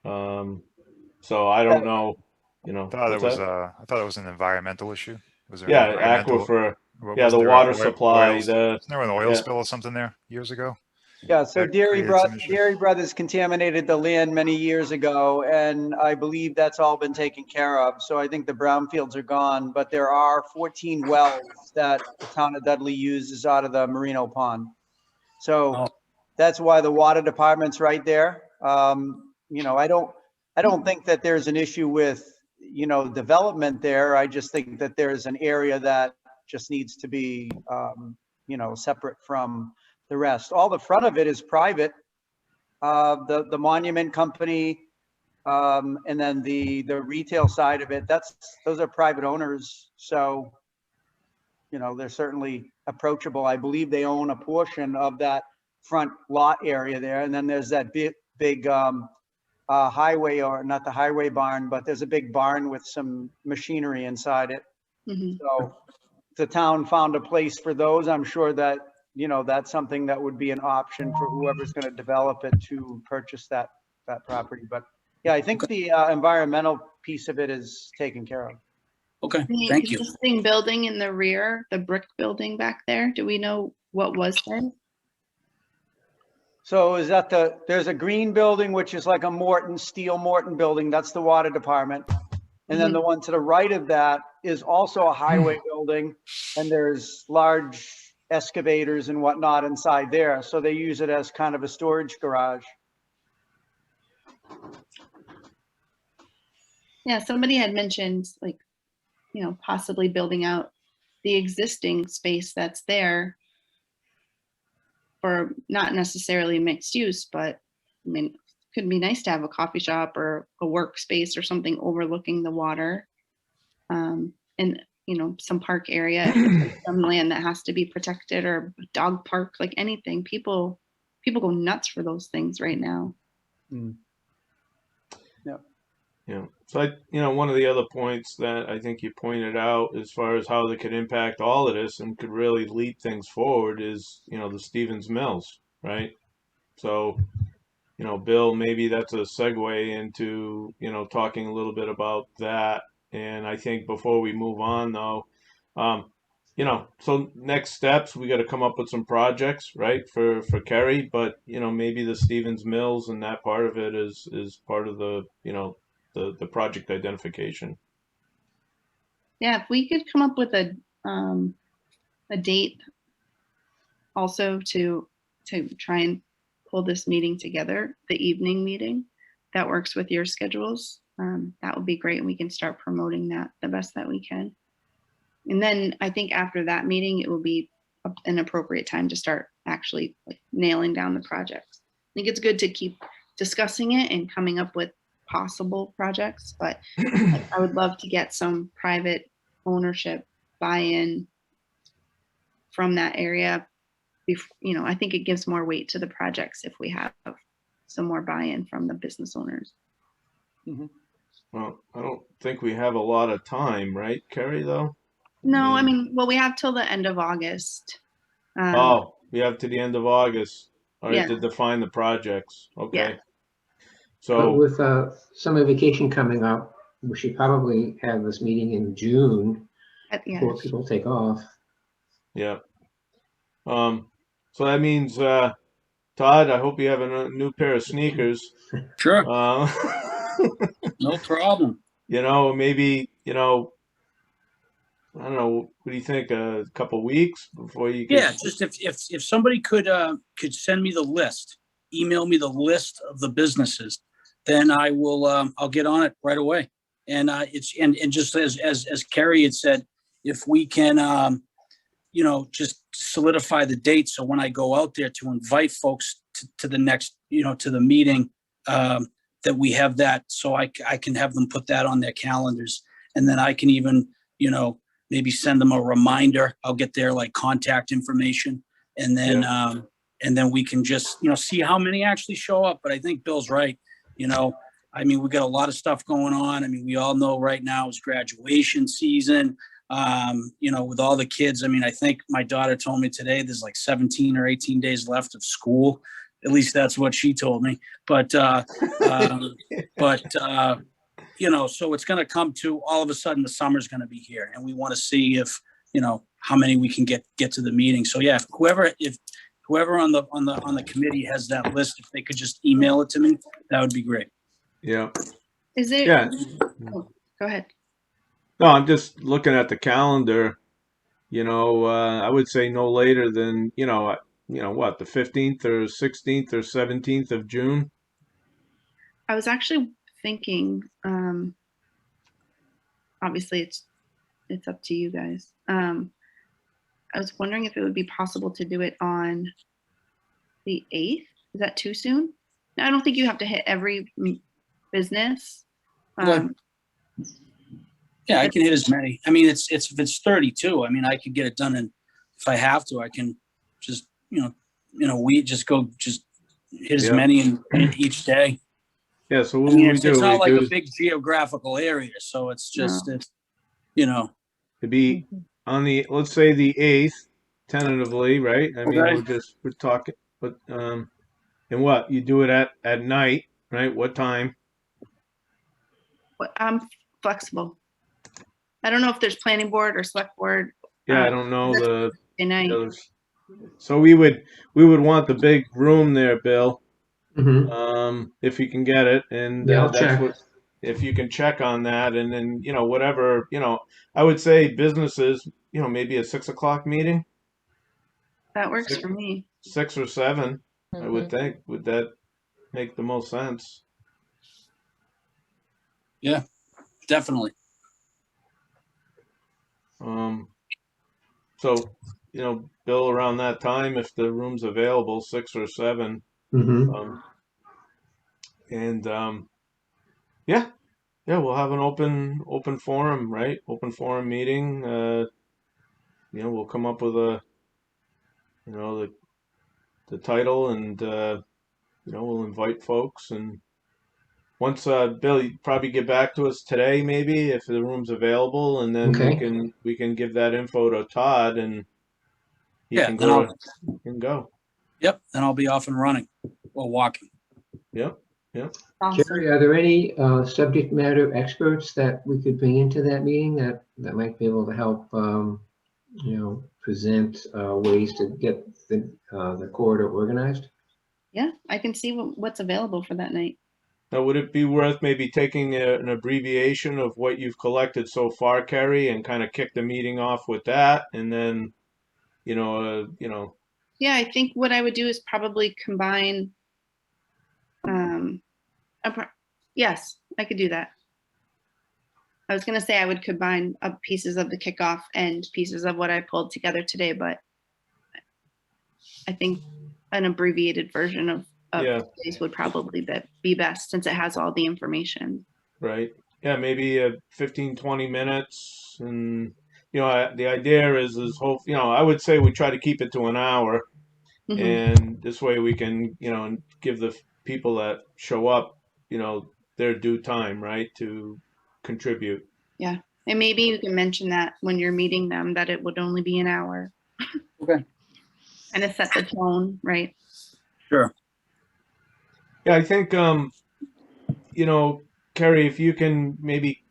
So I don't know, you know. I thought it was an environmental issue. Was there Yeah, an environmental, aquifer. Yeah, the water supply. Wasn't there an oil spill or something there years ago? Yeah, so That Dairy created some issues. Brothers contaminated the land many years ago, and I believe that's all been taken care of. So I think the brownfields are gone, but there are 14 wells that the town of Dudley uses out of the Merino Pond. So that's why the water department's right there. You know, I don't think that there's an issue with, you know, development there. I just think that there's an area that just needs to be, you know, separate from the rest. All the front of it is private. The monument company, and then the retail side of it, those are private owners. So, you know, they're certainly approachable. I believe they own a portion of that front lot area there. And then there's that big highway, or not the highway barn, but there's a big barn with some machinery inside it. Mhm. So if the town found a place for those, I'm sure that, that's something that would be an option for whoever's going to develop it to purchase that property. But yeah, I think the environmental piece of it is taken care of. Okay, The thank you. existing building in the rear, the brick building back there, do we know what was there? So is that there's a green building, which is like a steel Morton building. That's the water department. And then the one to the right of that is also a highway building, and there's large excavators and whatnot inside there. So they use it as kind of a storage garage. Yeah, somebody had mentioned like, possibly building out the existing space that's there for not necessarily mixed use, but I mean, it could be nice to have a coffee shop or a workspace or something overlooking the water. And some park area, some land that has to be protected, or a dog park, like anything. People go nuts for those things right now. Yeah. So one of the other points that I think you pointed out as far as how they could impact all of this and could really lead things forward is, the Stevens Mills, right? So, Bill, maybe that's a segue into, talking a little bit about that. And I think before we move on though, so next steps, we got to come up with some projects, right, for Kerry, but, maybe the Stevens Mills and that part of it is part of the, the project identification. Yeah, if we could come up with a date also to try and pull this meeting together, the evening meeting that works with your schedules, that would be great. And we can start promoting that the best that we can. And then I think after that meeting, it will be an appropriate time to start actually like nailing down the projects. I think it's good to keep discussing it and coming up with possible projects, but I would love to get some private ownership buy-in from that area. I think it gives more weight to the projects if we have some more buy-in from the business owners. Well, I don't think we have a lot of time, right, Kerry, though? No, I mean, well, we have till the end of August. We have to the end of August, all right, Yeah. to define the projects. Okay. Yeah. But So with summer vacation coming up, we should probably have this meeting in June Yeah. before people take off. yeah. So that means, Todd, I hope you have a new pair of sneakers. Sure, Uh, no problem. Maybe, I don't know. What do you think? A couple weeks before you can? Yeah, just if somebody could send me the list, email me the list of the businesses, then I will I'll get on it right away. And and just as Kerry had said, if we can just solidify the date, so when I go out there to invite folks to the next to the meeting, that we have that, so I can have them put that on their calendars, and then I can even maybe send them a reminder. I'll get their contact information, and then we can just see how many actually show up. But I think Bill's right. I mean, we got a lot of stuff going on. I mean, we all know right now is graduation season. With all the kids. I mean, I think my daughter told me today there's like 17 or 18 days left of school. At least that's what she told me. But so it's going to come to all of a sudden the summer's going to be here, and we want to see if how many we can get to the meeting. So yeah, if whoever on the committee has that list, if they could just email it to me, that would be great. Yeah. Is it? Yeah. Oh, go ahead. No, I'm just looking at the calendar. I would say no later than what, the 15th or 16th or 17th of June. I was actually thinking, obviously it's up to you guys. I was wondering if it would be possible to do it on the 8th. Is that too soon? No, I don't think you have to hit every business. Yeah, I can hit as many. I mean, if it's 32, I mean, I could get it done, and if I have to, I can just we just hit as Yeah. many in each day. Yeah, so I what mean, we it's do, not like we a do, big geographical area, so it's just, No. it's, to be on the, let's say the 8th, tentatively, right? I mean, Okay. we're talking, but, and what, you do it at night, right? What time? I'm flexible. I don't know if there's planning board or select board. Yeah, I don't know the Night. others. So we would want the big room there, Bill, if you can get it, and Yeah, I'll that's check. what, if you can check on that, and then, whatever, I would say businesses, maybe a 6 o'clock meeting, That works Six. for me. 6 or 7, I would Mhm. think. Would that make the most sense? definitely. So, Bill, around that time, if the room's available, 6 or 7, and yeah, we'll have an open forum, right? Open forum meeting. We'll come up with the title, and we'll invite folks, and once Bill, you probably get back to us today, maybe if the room's available, and then Okay. we can give that info to Todd, and he Yeah, can then go go. Yep, then I'll be off and running or walking. Yep. Awesome. Jerry, are there any subject matter experts that we could bring into that meeting that might be able to help, present ways to get the corridor organized? Yeah, I can see what's available for that night. Now, would it be worth maybe taking an abbreviation of what you've collected so far, Kerry, and kind of kick the meeting off with that, and then, Yeah, I think what I would do is probably combine. Yes, I could do that. I was going to say I would combine pieces of the kickoff and pieces of what I pulled together today, but I think an abbreviated version of today's would probably be best since it has all the information. right. Yeah, maybe 15, 20 minutes, and the idea is hope. I would say we try to keep it to an hour, and this way we can give the people that show up their due time, right, to contribute. Yeah, and maybe you can mention that when you're meeting them that it would only be an hour. Okay. And it set the tone, right? Sure. Yeah, I think Kerry, if you can maybe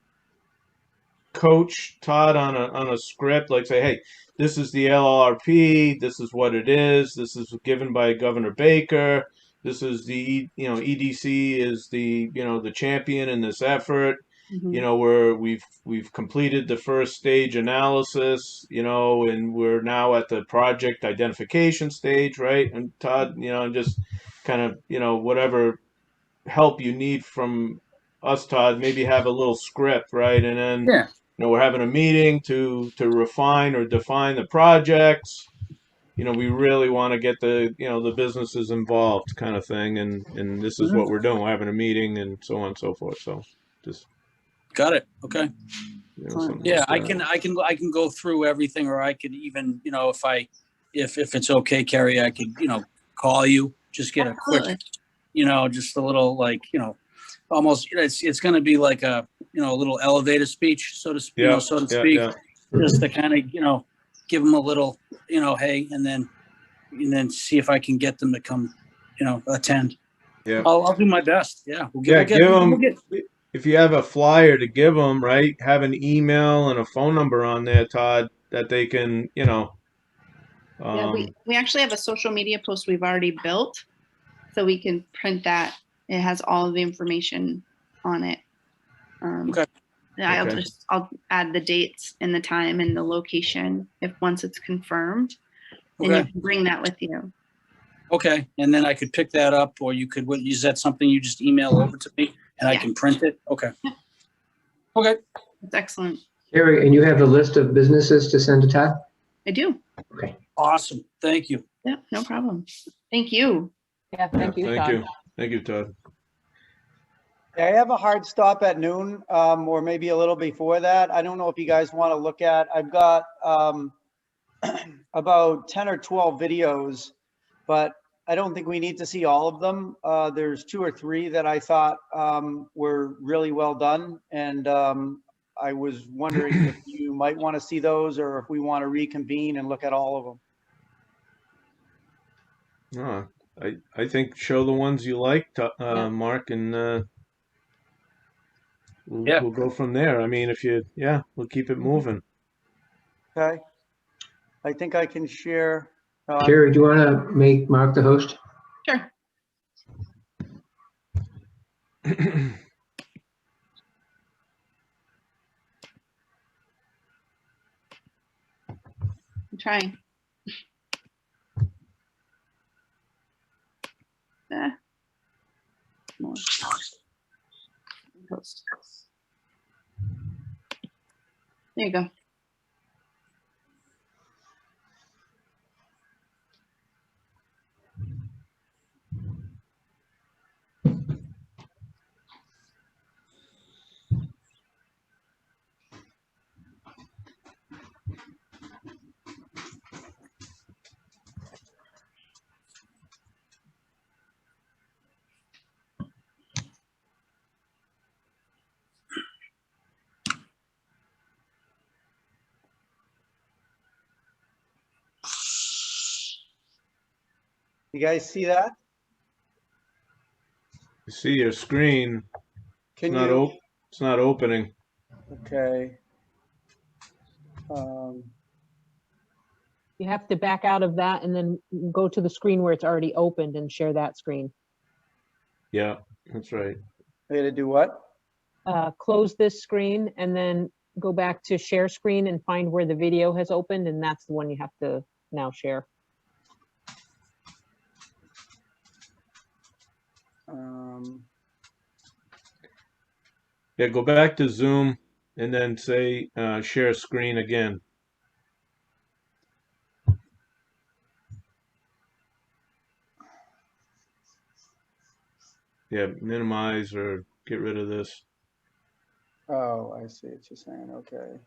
coach Todd on a script, like say, hey, this is the LRP, this is what it is, this is given by Governor Baker, this is the EDC is the the champion in this effort, where we've completed the first stage analysis, and we're now at the project identification stage, right? And Todd, just kind of whatever help you need from us, Todd, maybe have a little script, right? And then Yeah. we're having a meeting to refine or define the projects. We really want to get the the businesses involved, kind of thing, and this is what we're doing. We're having a meeting, and so on and so forth. So just got it. Okay. Yeah, like I can go through everything, or I could even if it's okay, Kerry, I could call you, just get a quick just a little almost it's going to be like a a little elevator speech, so to speak, just to kind of give them a little hey, and then see if I can get them to come attend. Yeah, I'll do my best. Yeah, give them. If you have a flyer to give them, right, have an email and a phone number on there, Todd, that they can yeah, we actually have a social media post we've already built, so we can print that. It has all of the information on it. Okay. I'll add the dates and the time and the location once it's confirmed, and you can bring that with you. Okay, and then I could pick that up, or you could use that something you just email over to me, and I can print it. Okay. Okay. That's excellent. Kerry, and you have a list of businesses to send to Todd? I do. Okay. Awesome. Thank you. Yeah, no problem. Thank you. Yeah, thank you, Todd. Thank you, Todd. I have a hard stop at noon, or maybe a little before that. I don't know if you guys want to look at, I've got about 10 or 12 videos but I don't think we need to see all of them. There's 2 or 3 that I thought were really well done. And I was wondering if you might want to see those, or if we want to reconvene and look at all of them. I think show the ones you like, Yeah. Mark, and Yeah. we'll go from there. I mean, we'll keep it moving. Okay. I think I can share. Carrie, do you want to make Mark the host? Sure. I'm trying. More. Post. There you go. You guys see that? You see your screen. Can It's not you? it's not opening. Okay. You have to back out of that and then go to the screen where it's already opened and share that screen. Yeah, that's right. I gotta do what? Close this screen and then go back to share screen and find where the video has opened, and that's the one you have to now share. Yeah, go back to Zoom and then say share screen again. Yeah, minimize or get rid of this. Oh, I see what you're saying. Okay.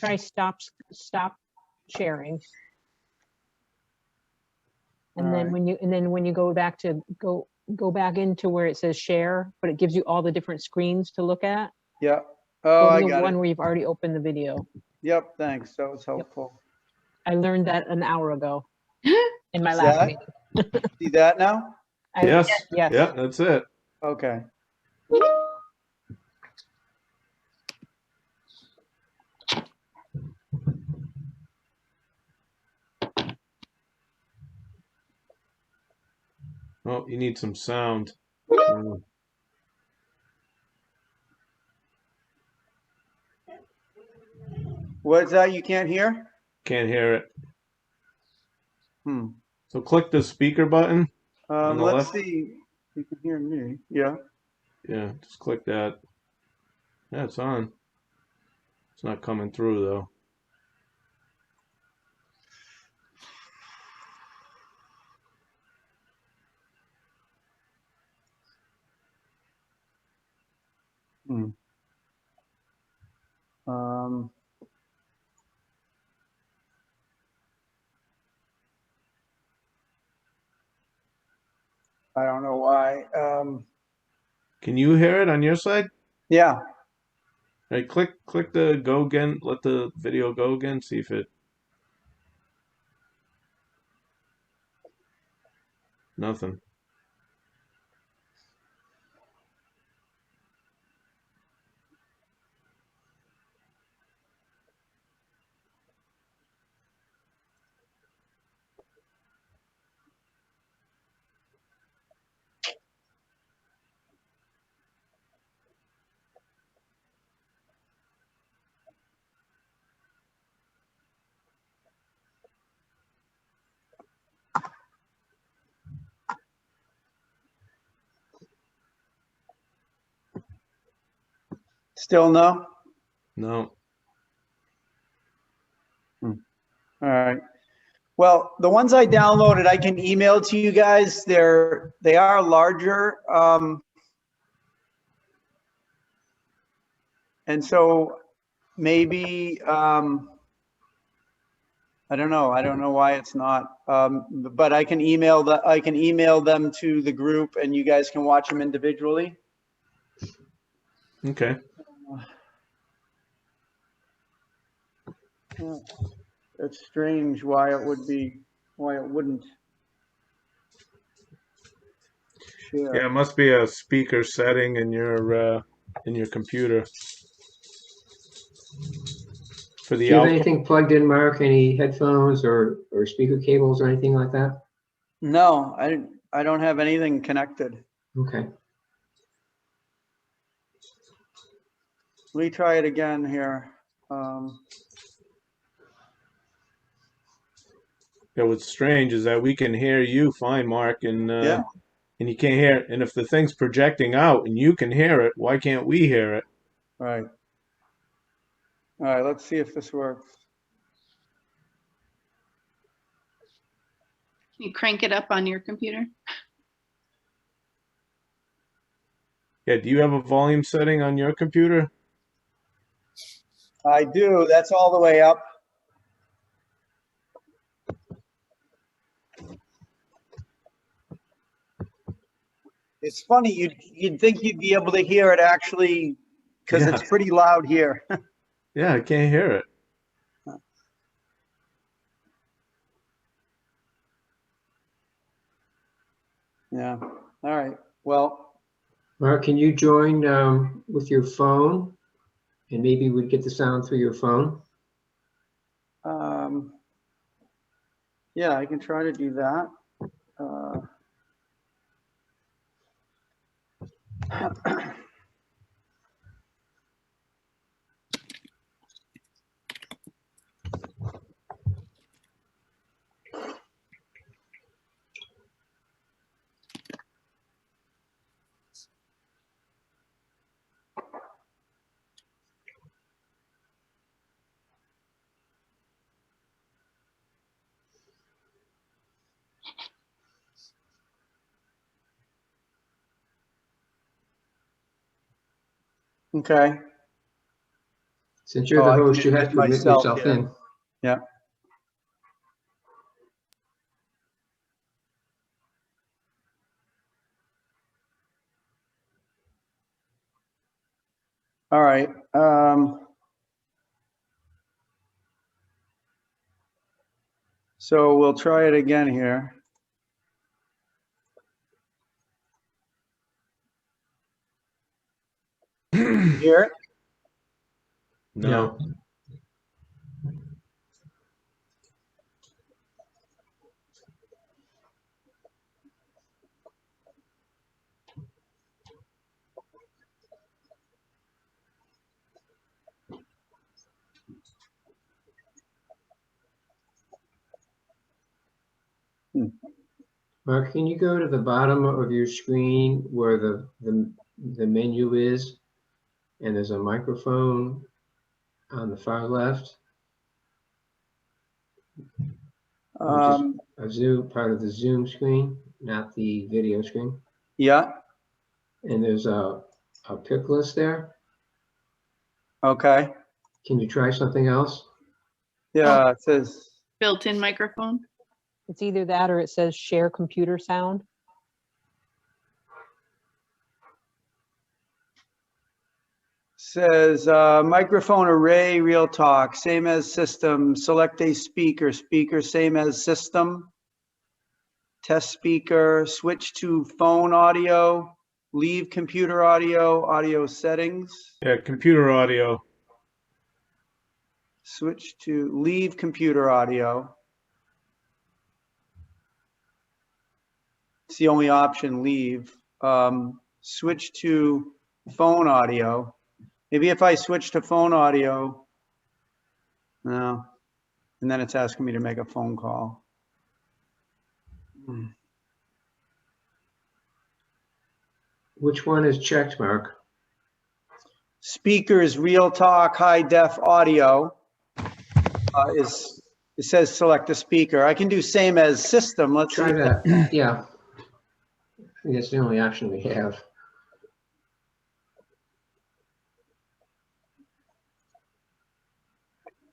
Try stop sharing. And then when you go back to go back into where it says share, but it gives you all the different screens to look at. Yeah. Oh, I Go to the got one it. where you've already opened the video. Yep. Thanks. That was helpful. I learned that an hour ago in my Is last that- meeting. See that now? Yes. Yes. Yeah, that's it. Okay. Oh, you need some sound. What's that? You can't hear? Can't hear it. Hmm. So click the speaker button. On the Let's left? see. You can hear me. Yeah. Yeah, just click that. Yeah, it's on. It's not coming through though. Hmm. I don't know why. Can you hear it on your side? Yeah. Right, click the go again. Let the video go again. See if it. Nothing. Still no? No. All right. Well, the ones I downloaded, I can email to you guys. They are larger. And so maybe, I don't know. I don't know why it's not, but I can email them to the group and you guys can watch them individually. Okay. It's strange why it wouldn't share. Yeah, it must be a speaker setting in your computer. For the Do you have output. anything plugged in, Mark? Any headphones or speaker cables or anything like that? No, I don't have anything connected. Okay. Let me try it again here. Yeah, what's strange is that we can hear you fine, Mark, and Yeah. and you can't hear it. And if the thing's projecting out and you can hear it, why can't we hear it? Right. All right, let's see if this works. Can you crank it up on your computer? Yeah, do you have a volume setting on your computer? I do. That's all the way up. It's funny, you'd think you'd be able to hear it actually, because Yeah. it's pretty loud here. Yeah, I can't hear it. Yeah. All right. Well, Mark, can you join with your phone? And maybe we'd get the sound through your phone? yeah, I can try to do that. Okay. Since you're Oh, the I can host, you have admit to admit myself, yourself yeah. in. Yeah. All right. So we'll try it again here. You hear it? No. Mark, can you go to the bottom of your screen where the menu is? And there's a microphone on the far left, which is a Zoom, part of the Zoom screen, not the video screen. Yeah. And there's a pick list there. Okay. Can you try something else? Yeah, it says, Built-in microphone? It's either that or it says share computer sound. microphone array, real talk, same as system, select a speaker, same as system, test speaker, switch to phone audio, leave computer audio, audio settings, Yeah, computer audio. switch to leave computer audio. It's the only option, leave. Switch to phone audio. Maybe if I switch to phone audio, no, and then it's asking me to make a phone call. Which one is checked, Mark? Speakers, real talk, high def audio is it says select a speaker. I can do same as system. Let's Try see. that, yeah. I think that's the only option we have.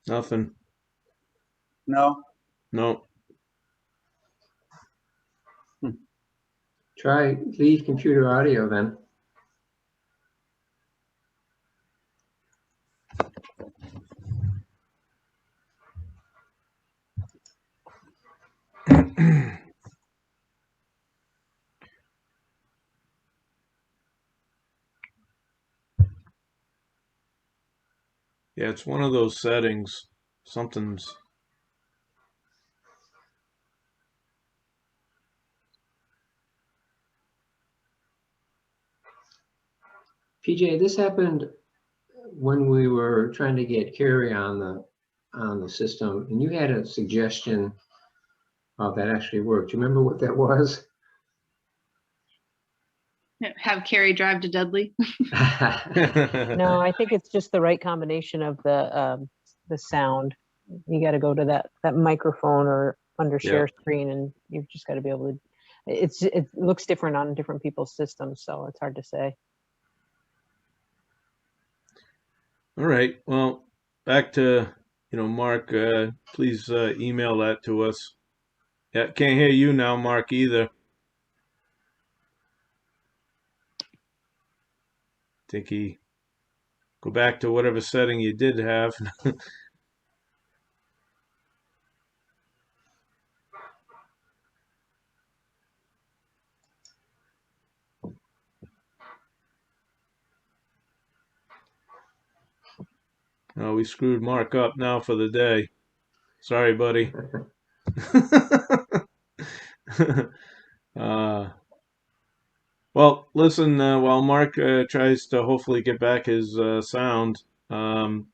Nothing. No, No. Try leave computer audio then. Yeah, it's one of those settings. Something's. PJ, this happened when we were trying to get Carrie on the system, and you had a suggestion that actually worked. Do you remember what that was? Have Carrie drive to Dudley. No, I think it's just the right combination of the sound. You got to go to that microphone or under share screen, and you've just got to be able to. It looks different on different people's systems, so it's hard to say. All right. Well, back to Mark. Please email that to us. Yeah, can't hear you now, Mark, either. Think he go back to whatever setting you did have. Oh, we screwed Mark up now for the day. Sorry, buddy. Well, listen, while Mark tries to hopefully get back his sound, Bill,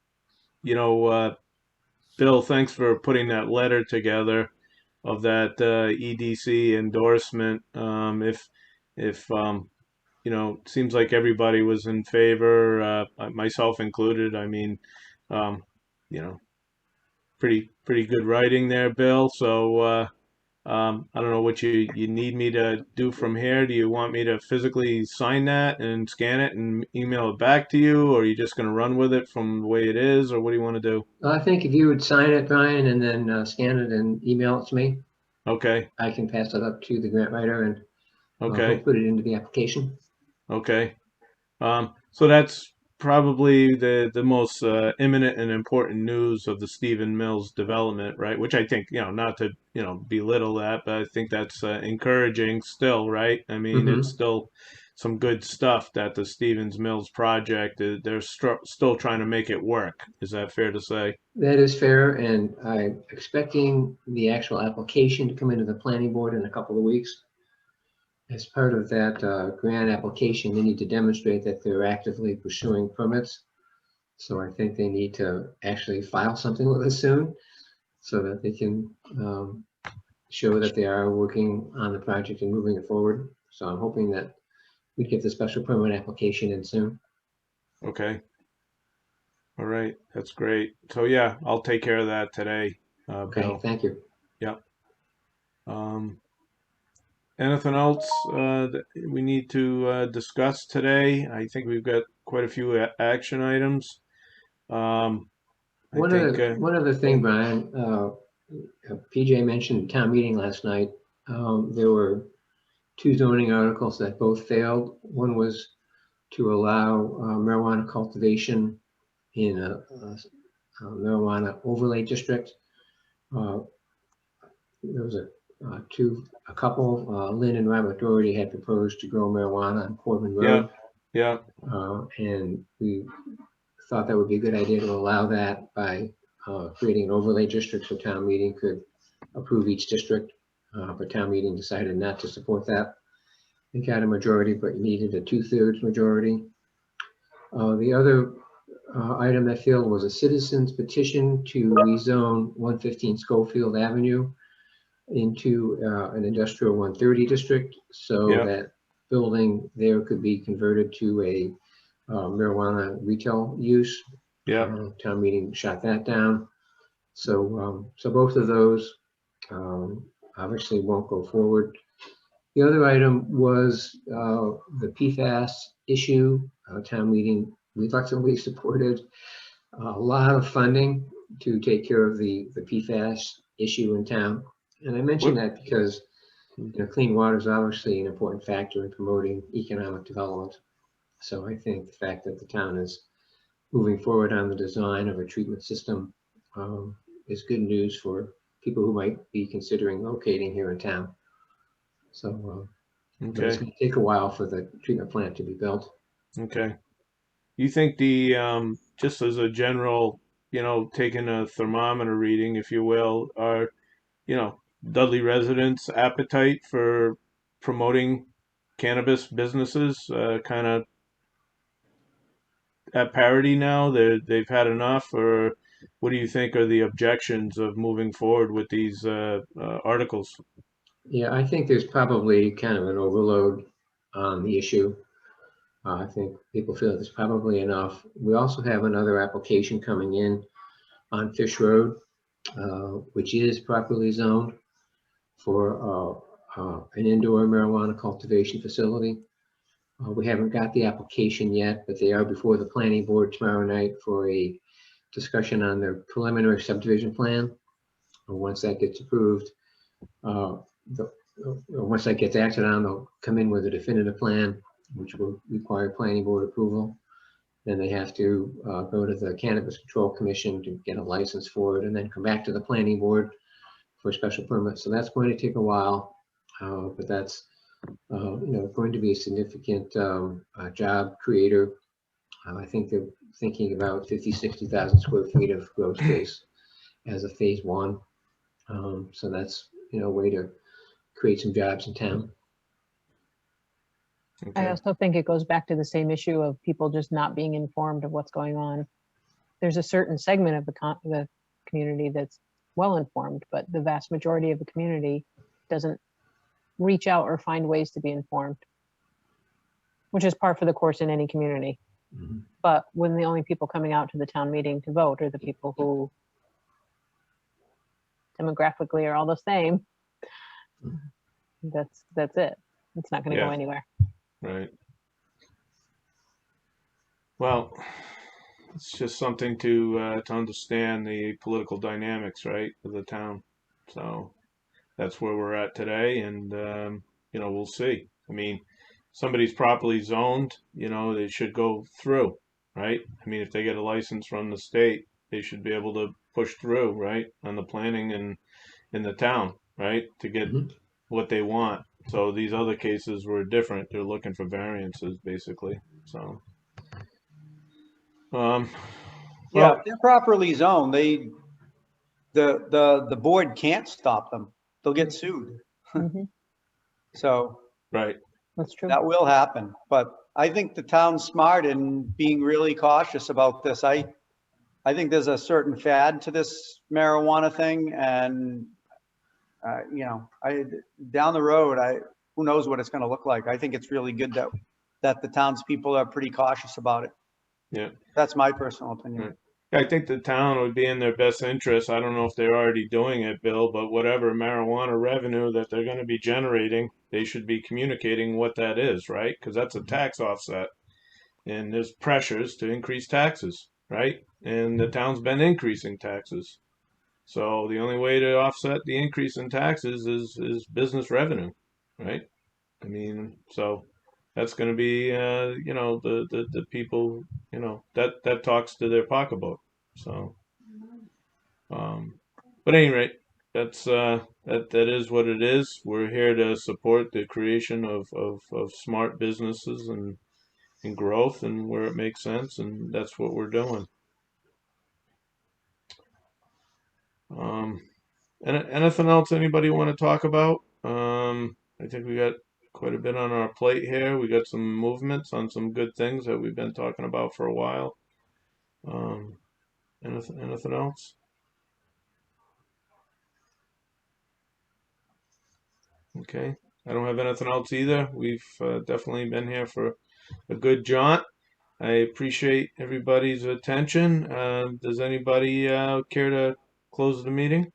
thanks for putting that letter together of that EDC endorsement. If seems like everybody was in favor, myself included. I mean, pretty good writing there, Bill. So I don't know what you need me to do from here. Do you want me to physically sign that and scan it and email it back to you, or are you just going to run with it from the way it is, or what do you want to do? I think if you would sign it, Brian, and then scan it and email it to me, Okay. I can pass it up to the grant writer and Okay. put it into the application. Okay. So that's probably the most imminent and important news of the Stephen Mills development, right? Which I think, not to, belittle that, but I think that's encouraging still, right? I mean, it's still some good stuff that the Stevens Mills project, they're still trying to make it work. Is that fair to say? That is fair, and I'm expecting the actual application to come into the planning board in a couple of weeks. As part of that grant application, they need to demonstrate that they're actively pursuing permits. So I think they need to actually file something with us soon so that they can show that they are working on the project and moving it forward. So I'm hoping that we get the special permit application in soon. Okay. All right. That's great. So yeah, I'll take care of that today, Okay, Bill. thank you. Yep. Anything else that we need to discuss today? I think we've got quite a few action items. One other thing, Brian, PJ mentioned town meeting last night. There were two zoning articles that both failed. One was to allow marijuana cultivation in a marijuana overlay district. There was a couple, Lynn and Robert Doherty had proposed to grow marijuana on Corbin Road. Yeah. And we thought that would be a good idea to allow that by creating an overlay district so town meeting could approve each district. But town meeting decided not to support that. They got a majority, but needed a 2/3 majority. The other item that failed was a citizen's petition to rezone 115 Schofield Avenue into an industrial 130 district, so that building there could be converted to a marijuana retail use. Town meeting shot that down. So both of those obviously won't go forward. The other item was the PFAS issue. Town meeting reluctantly supported a lot of funding to take care of the PFAS issue in town. And I mention that because clean water is obviously an important factor in promoting economic development. So I think the fact that the town is moving forward on the design of a treatment system is good news for people who might be considering locating here in town. So but it's going to take a while for the treatment plant to be built. Okay. You think the just as a general, taking a thermometer reading, if you will, are, Dudley residents' appetite for promoting cannabis businesses kind of at parity now? They've had enough, or what do you think are the objections of moving forward with these articles? Yeah, I think there's probably kind of an overload on the issue. I think people feel there's probably enough. We also have another application coming in on Fish Road, which is properly zoned for an indoor marijuana cultivation facility. We haven't got the application yet, but they are before the planning board tomorrow night for a discussion on their preliminary subdivision plan. Once that gets approved, once that gets acted on, they'll come in with a definitive plan, which will require planning board approval. Then they have to go to the Cannabis Control Commission to get a license for it, and then come back to the planning board for a special permit. So that's going to take a while, but that's going to be a significant job creator. I think they're thinking about 60,000 square feet of grow space as a phase one. So that's a way to create some jobs in town. I also think it goes back to the same issue of people just not being informed of what's going on. There's a certain segment of the community that's well informed, but the vast majority of the community doesn't reach out or find ways to be informed, which is par for the course in any community. Mm-hmm. But when the only people coming out to the town meeting to vote are the people who demographically are all the same, that's it. It's not going to go anywhere. Right. Well, it's just something to understand the political dynamics, right, of the town. So that's where we're at today, and we'll see. I mean, somebody's properly zoned, they should go through, right? I mean, if they get a license from the state, they should be able to push through, right, on the planning and in the town, right, to get what they want. So these other cases were different. They're looking for variances, basically. So, yeah, if they're properly zoned, the board can't stop them. They'll get sued. So right, that's true. That will happen. But I think the town's smart in being really cautious about this. I think there's a certain fad to this marijuana thing, and down the road, who knows what it's going to look like. I think it's really good that the townspeople are pretty cautious about it. Yeah, that's my personal opinion. Right. I think the town would be in their best interest. I don't know if they're already doing it, Bill, but whatever marijuana revenue that they're going to be generating, they should be communicating what that is, right? Because that's a tax offset, and there's pressures to increase taxes, right? And the town's been increasing taxes. So the only way to offset the increase in taxes is business revenue, right? I mean, so that's going to be, the people, that talks to their pocketbook. So, but at any rate, that is what it is. We're here to support the creation of smart businesses and growth, and where it makes sense, and that's what we're doing. Anything else anybody want to talk about? I think we got quite a bit on our plate here. We got some movements on some good things that we've been talking about for a while. Anything else? Okay, I don't have anything else either. We've definitely been here for a good jaunt. I appreciate everybody's attention. Does anybody care to close the meeting?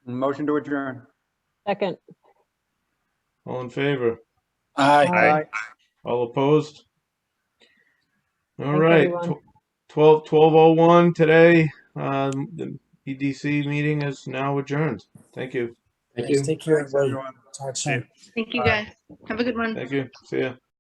Motion to adjourn. Second. All in favor? Aye. Aye. All opposed? All Thanks, right, everyone. 12:01 today. The EDC meeting is now adjourned. Thank you. Thank you. Take care, Thanks, everybody. everyone. Talk soon. Thank you, Bye. guys. Have a good one. Thank you. See ya.